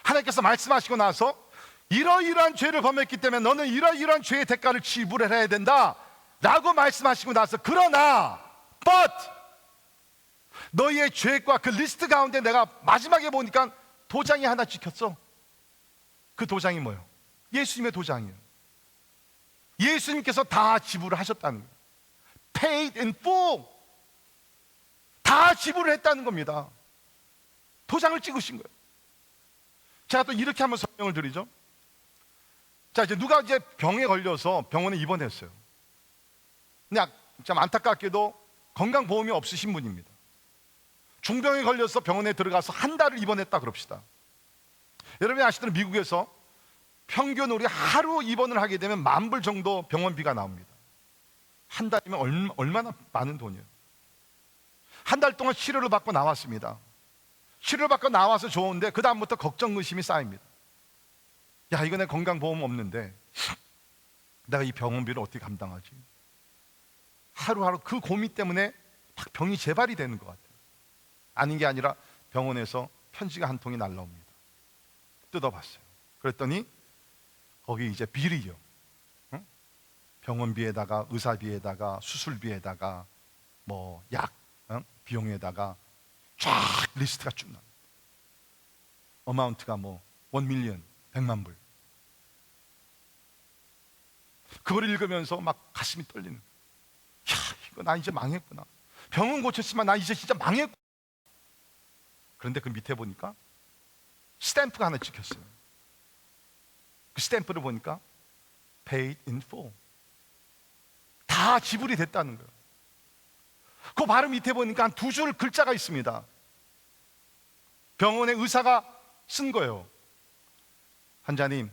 하나님께서 말씀하시고 나서 이러이러한 죄를 범했기 때문에 너는 이러이러한 죄의 대가를 지불해야 된다 라고 말씀하시고 나서, 그러나 but 너희의 죄과 그 리스트 가운데 내가 마지막에 보니까 도장이 하나 찍혔어. 그 도장이 뭐예요? 예수님의 도장이에요. 예수님께서 다 지불을 하셨다는 거예요. Paid in full. 다 지불을 했다는 겁니다. 도장을 찍으신 거예요. 제가 또 이렇게 한번 설명을 드리죠. 자, 이제 누가 이제 병에 걸려서 병원에 입원했어요. 그냥 참 안타깝게도 건강보험이 없으신 분입니다. 중병에 걸려서 병원에 들어가서 한 달을 입원했다 그럽시다. 여러분이 아시다시피 미국에서 평균 우리 하루 입원을 하게 되면 $10,000 정도 병원비가 나옵니다. 한 달이면 얼마나 많은 돈이에요. 한 달 동안 치료를 받고 나왔습니다. 치료를 받고 나와서 좋은데 그 다음부터 걱정, 의심이 쌓입니다. 야, 이거 내 건강보험 없는데 내가 이 병원비를 어떻게 감당하지? 하루하루 그 고민 때문에 막 병이 재발이 되는 것 같아요. 아닌 게 아니라 병원에서 편지가 한 통이 날라옵니다. 뜯어봤어요. 그랬더니 거기 이제 비리요, 응? 병원비에다가 의사비에다가 수술비에다가 뭐 약, 응? 비용에다가 쫙 리스트가 쭉 나옵니다. 어마운트가 뭐 1,000,000, 100만 불. 그걸 읽으면서 막 가슴이 떨리는, 야, 이거 나 이제 망했구나. 병은 고쳤지만 나 이제 진짜 망했구나. 그런데 그 밑에 보니까 스탬프가 하나 찍혔어요. 그 스탬프를 보니까 paid in full, 다 지불이 됐다는 거예요. 그 바로 밑에 보니까 한 2줄 글자가 있습니다. 병원의 의사가 쓴 거예요. 환자님,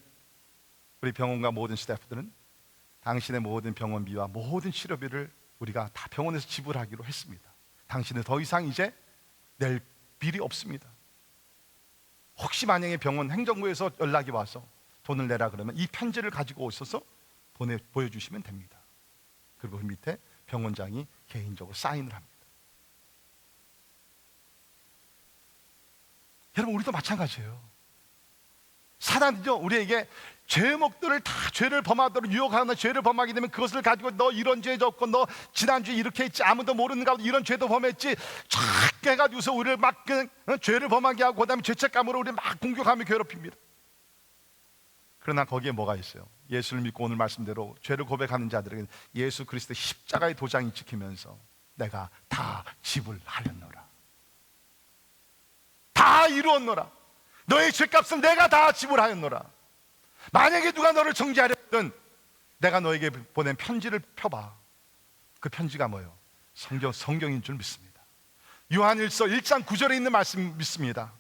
우리 병원과 모든 스태프들은 당신의 모든 병원비와 모든 치료비를 우리가 다 병원에서 지불하기로 했습니다. 당신은 더 이상 이제 낼 빌이 없습니다. 혹시 만약에 병원 행정부에서 연락이 와서 돈을 내라 그러면 이 편지를 가지고 오셔서 보여주시면 됩니다. 그리고 그 밑에 병원장이 개인적으로 사인을 합니다. 여러분, 우리도 마찬가지예요. 사단이죠, 우리에게 죄목들을 다 죄를 범하도록 유혹하는, 죄를 범하게 되면 그것을 가지고 너 이런 죄 졌고 너 지난주에 이렇게 했지, 아무도 모르는 가운데 이런 죄도 범했지 쫙 해가지고서 우리를 막 죄를 범하게 하고, 그 다음에 죄책감으로 우리를 막 공격하며 괴롭힙니다. 그러나 거기에 뭐가 있어요? 예수를 믿고 오늘 말씀대로 죄를 고백하는 자들에게 예수 그리스도의 십자가의 도장이 찍히면서 내가 다 지불하였노라, 다 이루었노라, 너의 죄값은 내가 다 지불하였노라. 만약에 누가 너를 정죄하려든 내가 너에게 보낸 편지를 펴봐. 그 편지가 뭐예요? 성경인 줄 믿습니다. 요한일서 1장 9절에 있는 말씀 믿습니다.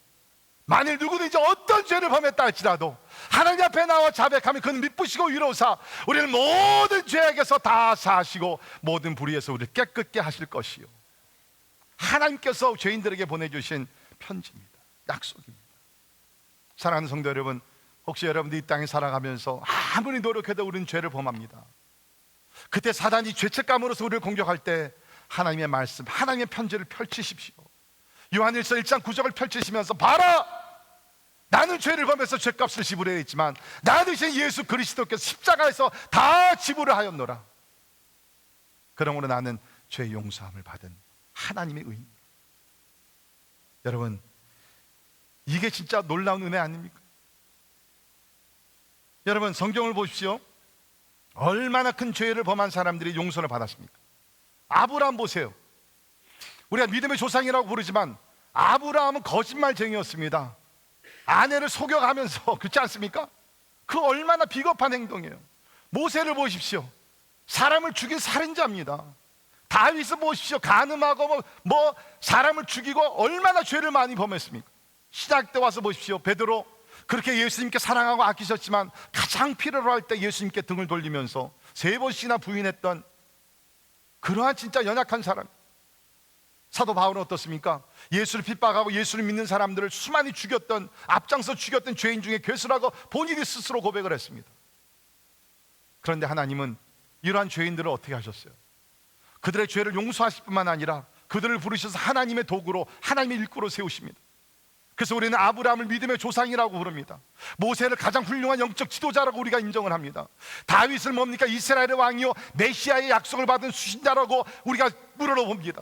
만일 누구든지 어떤 죄를 범했다 할지라도 하나님 앞에 나와 자백하면 그는 미쁘시고 위로사 우리는 모든 죄악에서 다 사하시고 모든 불의에서 우리를 깨끗게 하실 것이요. 하나님께서 죄인들에게 보내주신 편지입니다. 약속입니다. 사랑하는 성도 여러분, 혹시 여러분들이 이 땅에 살아가면서 아무리 노력해도 우리는 죄를 범합니다. 그때 사단이 죄책감으로서 우리를 공격할 때 하나님의 말씀, 하나님의 편지를 펼치십시오. 요한일서 1장 9절을 펼치시면서 봐라, 나는 죄를 범해서 죄값을 지불해야 했지만 나 대신 예수 그리스도께서 십자가에서 다 지불을 하였노라. 그러므로 나는 죄의 용서함을 받은 하나님의 의인입니다. 여러분, 이게 진짜 놀라운 은혜 아닙니까? 여러분, 성경을 보십시오. 얼마나 큰 죄를 범한 사람들이 용서를 받았습니까? 아브라함 보세요. 우리가 믿음의 조상이라고 부르지만 아브라함은 거짓말쟁이였습니다. 아내를 속여가면서 그렇지 않습니까? 그 얼마나 비겁한 행동이에요. 모세를 보십시오. 사람을 죽인 살인자입니다. 다윗을 보십시오. 간음하고 사람을 죽이고 얼마나 죄를 많이 범했습니까? 시작 때 와서 보십시오. 베드로, 그렇게 예수님께 사랑하고 아끼셨지만 가장 필요로 할 때 예수님께 등을 돌리면서 3번씩이나 부인했던 그러한 진짜 연약한 사람. 사도 바울은 어떻습니까? 예수를 핍박하고 예수를 믿는 사람들을 수많이 죽였던, 앞장서 죽였던 죄인 중에 괴수라고 본인이 스스로 고백을 했습니다. 그런데 하나님은 이러한 죄인들을 어떻게 하셨어요? 그들의 죄를 용서하실 뿐만 아니라 그들을 부르셔서 하나님의 도구로, 하나님의 일꾼으로 세우십니다. 그래서 우리는 아브라함을 믿음의 조상이라고 부릅니다. 모세를 가장 훌륭한 영적 지도자라고 우리가 인정을 합니다. 다윗을 뭡니까? 이스라엘의 왕이요 메시아의 약속을 받은 수신자라고 우리가 물어봅니다.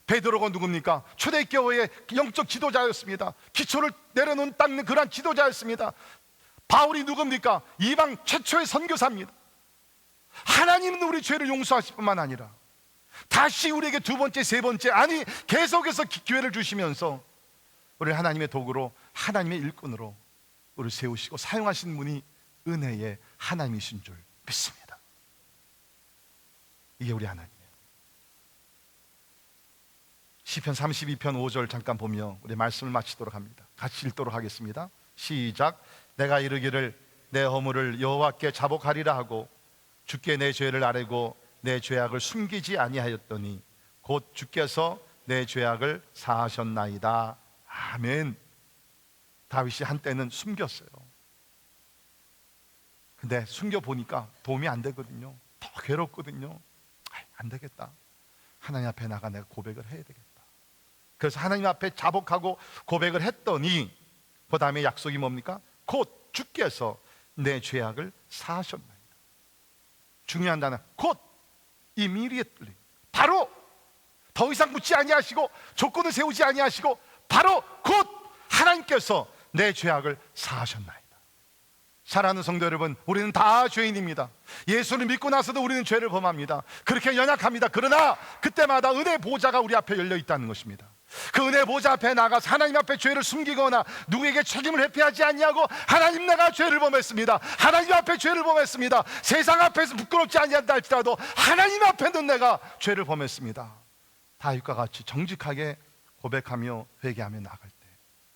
베드로가 누굽니까? 초대교회의 영적 지도자였습니다. 기초를 내려놓은 닦는 그러한 지도자였습니다. 바울이 누굽니까? 이방 최초의 선교사입니다. 하나님은 우리 죄를 용서하실 뿐만 아니라 다시 우리에게 두 번째, 세 번째, 아니 계속해서 기회를 주시면서 우리를 하나님의 도구로, 하나님의 일꾼으로 우리를 세우시고 사용하신 분이 은혜의 하나님이신 줄 믿습니다. 이게 우리 하나님이에요. 시편 32편 5절 잠깐 보며 우리 말씀을 마치도록 합니다. 같이 읽도록 하겠습니다. 시작. 내가 이르기를 내 허물을 여호와께 자복하리라 하고 주께 내 죄를 아뢰고 내 죄악을 숨기지 아니하였더니 곧 주께서 내 죄악을 사하셨나이다. 아멘. 다윗이 한때는 숨겼어요. 근데 숨겨보니까 도움이 안 되거든요. 더 괴롭거든요. 안 되겠다. 하나님 앞에 나가 내가 고백을 해야 되겠다. 그래서 하나님 앞에 자복하고 고백을 했더니 그 다음에 약속이 뭡니까? 곧 주께서 내 죄악을 사하셨나이다. 중요한 단어, 곧, immediately, 바로, 더 이상 묻지 아니하시고 조건을 세우지 아니하시고 바로 곧 하나님께서 내 죄악을 사하셨나이다. 사랑하는 성도 여러분, 우리는 다 죄인입니다. 예수를 믿고 나서도 우리는 죄를 범합니다. 그렇게 연약합니다. 그러나 그때마다 은혜 보좌가 우리 앞에 열려 있다는 것입니다. 그 은혜 보좌 앞에 나가서 하나님 앞에 죄를 숨기거나 누구에게 책임을 회피하지 않냐고, 하나님 내가 죄를 범했습니다. 하나님 앞에 죄를 범했습니다. 세상 앞에서 부끄럽지 아니한다 할지라도 하나님 앞에는 내가 죄를 범했습니다. 다윗과 같이 정직하게 고백하며 회개하며 나갈 때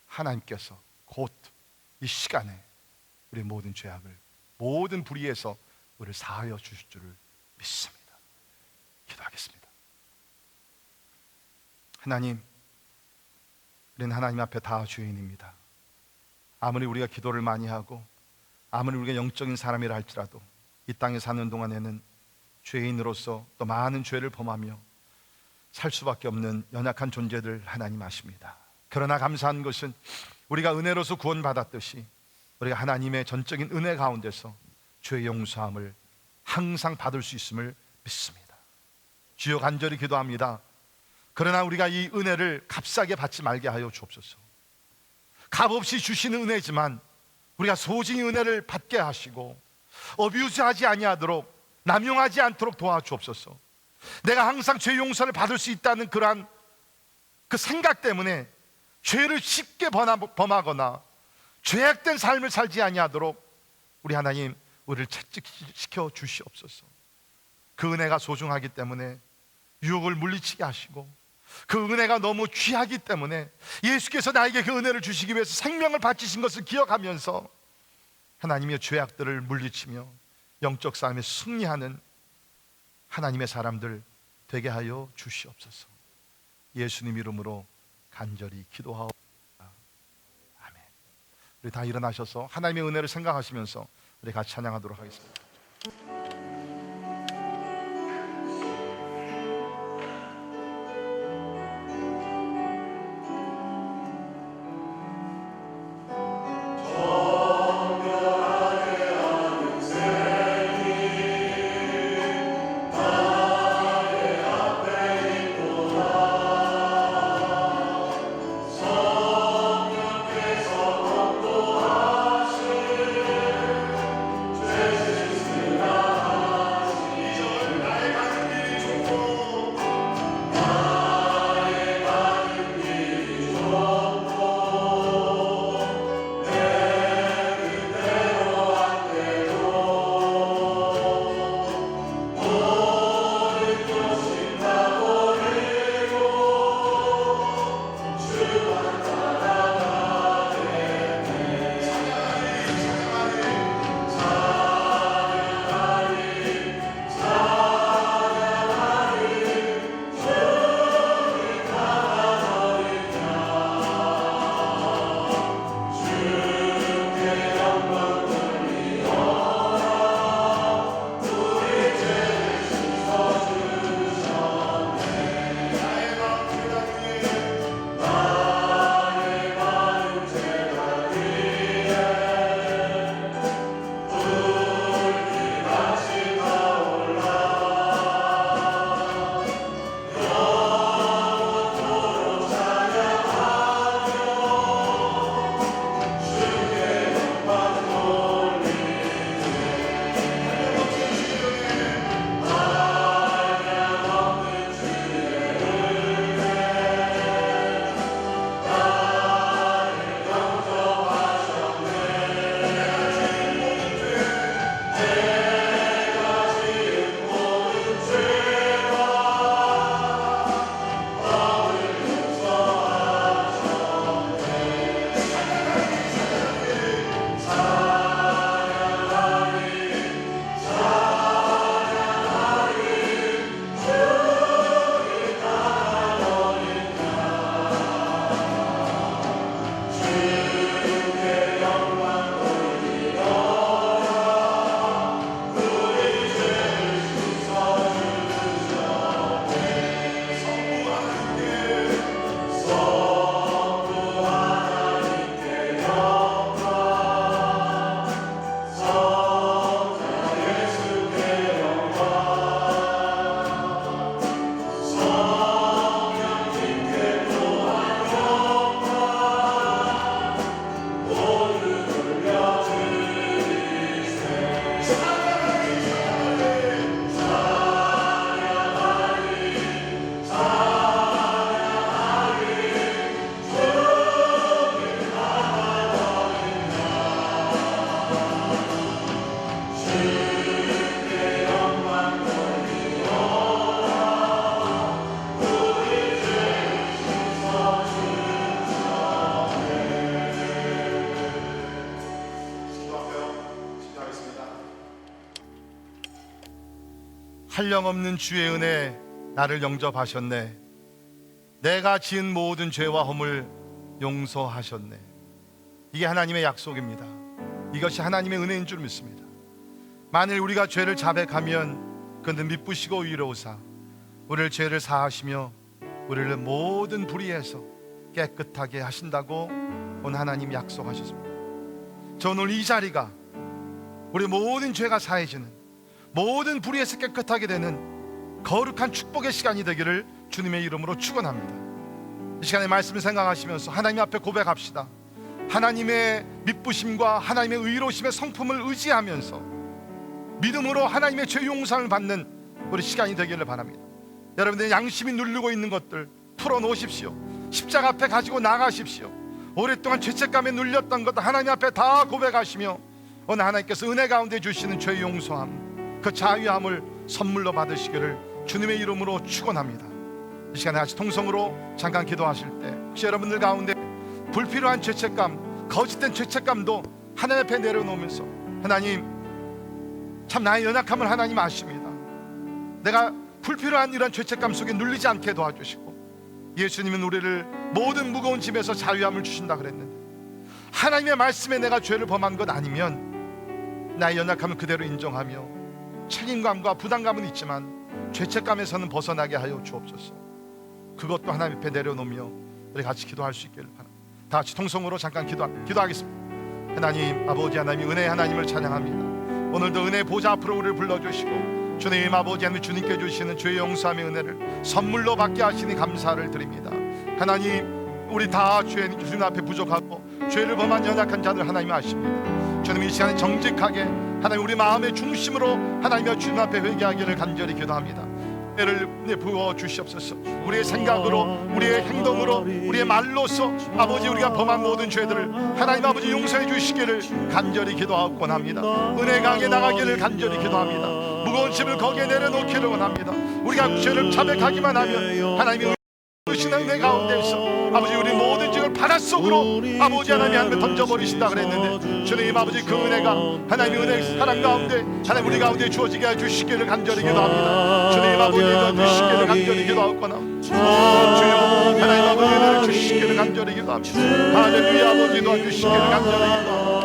하나님께서 곧 이 시간에 우리 모든 죄악을, 모든 불의에서 우리를 사하여 주실 줄을 믿습니다. 기도하겠습니다. 하나님, 우리는 하나님 앞에 다 죄인입니다. 아무리 우리가 기도를 많이 하고 아무리 우리가 영적인 사람이라 할지라도 이 땅에 사는 동안에는 죄인으로서 또 많은 죄를 범하며 살 수밖에 없는 연약한 존재들 하나님 아십니다. 그러나 감사한 것은 우리가 은혜로서 구원받았듯이 우리가 하나님의 전적인 은혜 가운데서 죄의 용서함을 항상 받을 수 있음을 믿습니다. 주여, 간절히 기도합니다. 그러나 우리가 이 은혜를 값싸게 받지 말게 하여 주옵소서. 값없이 주시는 은혜지만 우리가 소중히 은혜를 받게 하시고 어뷰즈하지 아니하도록, 남용하지 않도록 도와주옵소서. 내가 항상 죄 용서를 받을 수 있다는 그러한 그 생각 때문에 죄를 쉽게 범하거나 죄악된 삶을 살지 아니하도록 우리 하나님, 우리를 채찍시켜 주시옵소서. 그 은혜가 소중하기 때문에 유혹을 물리치게 하시고 그 은혜가 너무 귀하기 때문에 예수께서 나에게 그 은혜를 주시기 위해서 생명을 바치신 것을 기억하면서 하나님의 죄악들을 물리치며 영적 싸움에 승리하는 하나님의 사람들 되게 하여 주시옵소서. 예수님 이름으로 간절히 기도하옵나이다. 아멘. 우리 다 일어나셔서 하나님의 은혜를 생각하시면서 우리 같이 찬양하도록 하겠습니다. 한량없는 주의 은혜 나를 영접하셨네. 내가 지은 모든 죄와 허물 용서하셨네. 이게 하나님의 약속입니다. 이것이 하나님의 은혜인 줄 믿습니다. 만일 우리가 죄를 자백하면 그는 미쁘시고 의로우사 우리를 죄를 사하시며 우리를 모든 불의에서 깨끗하게 하신다고 오늘 하나님 약속하셨습니다. 저는 오늘 이 자리가 우리 모든 죄가 사해지는, 모든 불의에서 깨끗하게 되는 거룩한 축복의 시간이 되기를 주님의 이름으로 축원합니다. 이 시간에 말씀을 생각하시면서 하나님 앞에 고백합시다. 하나님의 미쁘심과 하나님의 의로우심의 성품을 의지하면서 믿음으로 하나님의 죄 용서를 받는 우리 시간이 되기를 바랍니다. 여러분들 양심이 누르고 있는 것들 풀어놓으십시오. 십자가 앞에 가지고 나가십시오. 오랫동안 죄책감에 눌렸던 것들 하나님 앞에 다 고백하시며 오늘 하나님께서 은혜 가운데 주시는 죄 용서함, 그 자유함을 선물로 받으시기를 주님의 이름으로 축원합니다. 이 시간에 같이 통성으로 잠깐 기도하실 때 혹시 여러분들 가운데 불필요한 죄책감, 거짓된 죄책감도 하나님 앞에 내려놓으면서 하나님, 참 나의 연약함을 하나님 아십니다. 내가 불필요한 이런 죄책감 속에 눌리지 않게 도와주시고, 예수님은 우리를 모든 무거운 짐에서 자유함을 주신다 그랬는데, 하나님의 말씀에 내가 죄를 범한 것 아니면 나의 연약함을 그대로 인정하며 책임감과 부담감은 있지만 죄책감에서는 벗어나게 하여 주옵소서. 그것도 하나님 앞에 내려놓으며 우리 같이 기도할 수 있기를 바랍니다. 다 같이 통성으로 잠깐 기도하겠습니다. 하나님 아버지, 하나님 은혜의 하나님을 찬양합니다. 오늘도 은혜 보좌 앞으로 우리를 불러주시고 주님 아버지 하나님, 주님께 주시는 죄의 용서함의 은혜를 선물로 받게 하시니 감사를 드립니다. 하나님, 우리 다 주님 앞에 부족하고 죄를 범한 연약한 자들 하나님 아십니다. 주님 이 시간에 정직하게 하나님 우리 마음의 중심으로 하나님의 주님 앞에 회개하기를 간절히 기도합니다. 은혜를 부어 주시옵소서. 우리의 생각으로, 우리의 행동으로, 우리의 말로서 아버지 우리가 범한 모든 죄들을 하나님 아버지 용서해 주시기를 간절히 기도하고 원합니다. 은혜 강에 나가기를 간절히 기도합니다. 무거운 짐을 거기에 내려놓기를 원합니다. 우리가 죄를 자백하기만 하면 하나님이 주시는 은혜 가운데서 아버지 우리 모든 죄를 바닷속으로 아버지 하나님 앞에 던져버리신다 그랬는데, 주님 아버지 그 은혜가 하나님의 은혜 사랑 가운데 하나님 우리 가운데 주어지게 해주시기를 간절히 기도합니다. 주님 아버지 주시기를 간절히 기도하거나 주여 하나님 아버지 은혜를 주시기를 간절히 기도합니다. 할렐루야. 아버지 도와주시기를 간절히 기도합니다.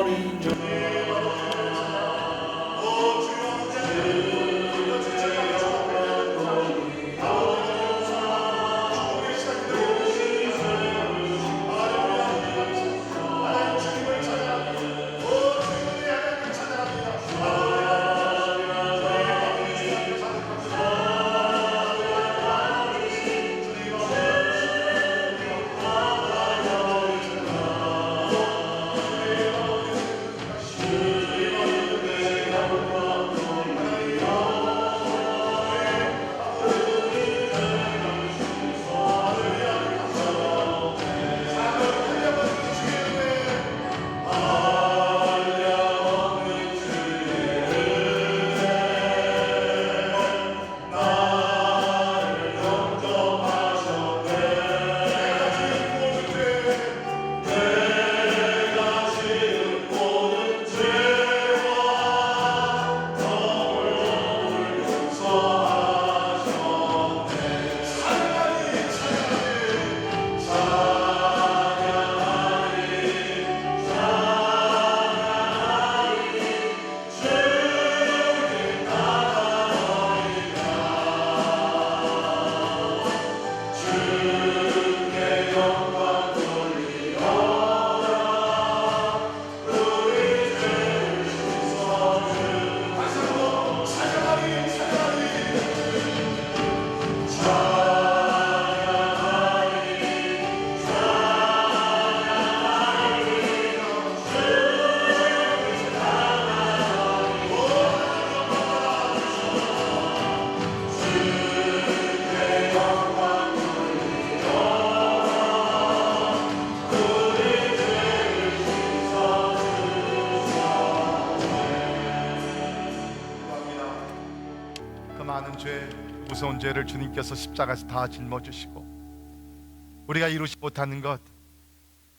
많은 죄, 무서운 죄를 주님께서 십자가에서 다 짊어지시고 우리가 이루지 못하는 것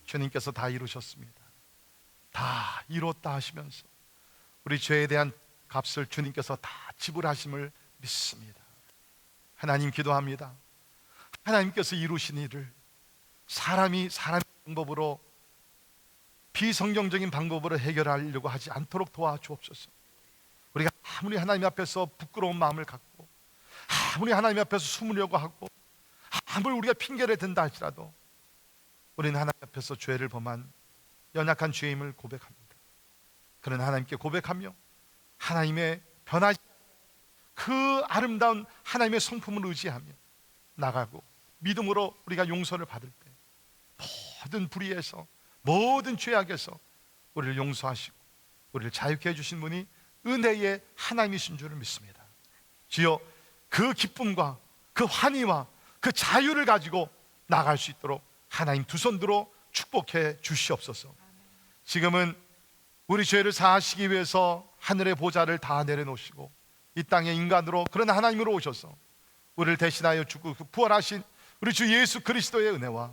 주님께서 다 이루셨습니다. 다 이뤘다 하시면서 우리 죄에 대한 값을 주님께서 다 지불하심을 믿습니다. 하나님 기도합니다. 하나님께서 이루신 일을 사람의 방법으로, 비성경적인 방법으로 해결하려고 하지 않도록 도와주옵소서. 우리가 아무리 하나님 앞에서 부끄러운 마음을 갖고 아무리 하나님 앞에서 숨으려고 하고 아무리 우리가 핑계를 댄다 할지라도 우리는 하나님 앞에서 죄를 범한 연약한 죄임을 고백합니다. 그런 하나님께 고백하며 하나님의 변하지 그 아름다운 하나님의 성품을 의지하며 나가고 믿음으로 우리가 용서를 받을 때 모든 불의에서, 모든 죄악에서 우리를 용서하시고 우리를 자유케 해주신 분이 은혜의 하나님이신 줄을 믿습니다. 주여, 그 기쁨과 그 환희와 그 자유를 가지고 나갈 수 있도록 하나님 두 손 들어 축복해 주시옵소서. 지금은 우리 죄를 사하시기 위해서 하늘의 보좌를 다 내려놓으시고 이 땅에 인간으로, 그런 하나님으로 오셔서 우리를 대신하여 죽고 그 부활하신 우리 주 예수 그리스도의 은혜와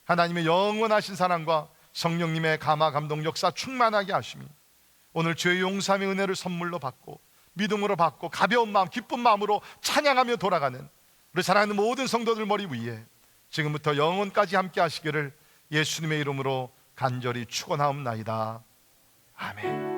하나님의 영원하신 사랑과 성령님의 감화 감동 역사 충만하게 하심이 오늘 죄의 용서함의 은혜를 선물로 받고 믿음으로 받고 가벼운 마음 기쁜 마음으로 찬양하며 돌아가는 우리 사랑하는 모든 성도들 머리 위에 지금부터 영원까지 함께 하시기를 예수님의 이름으로 간절히 축원하옵나이다. 아멘.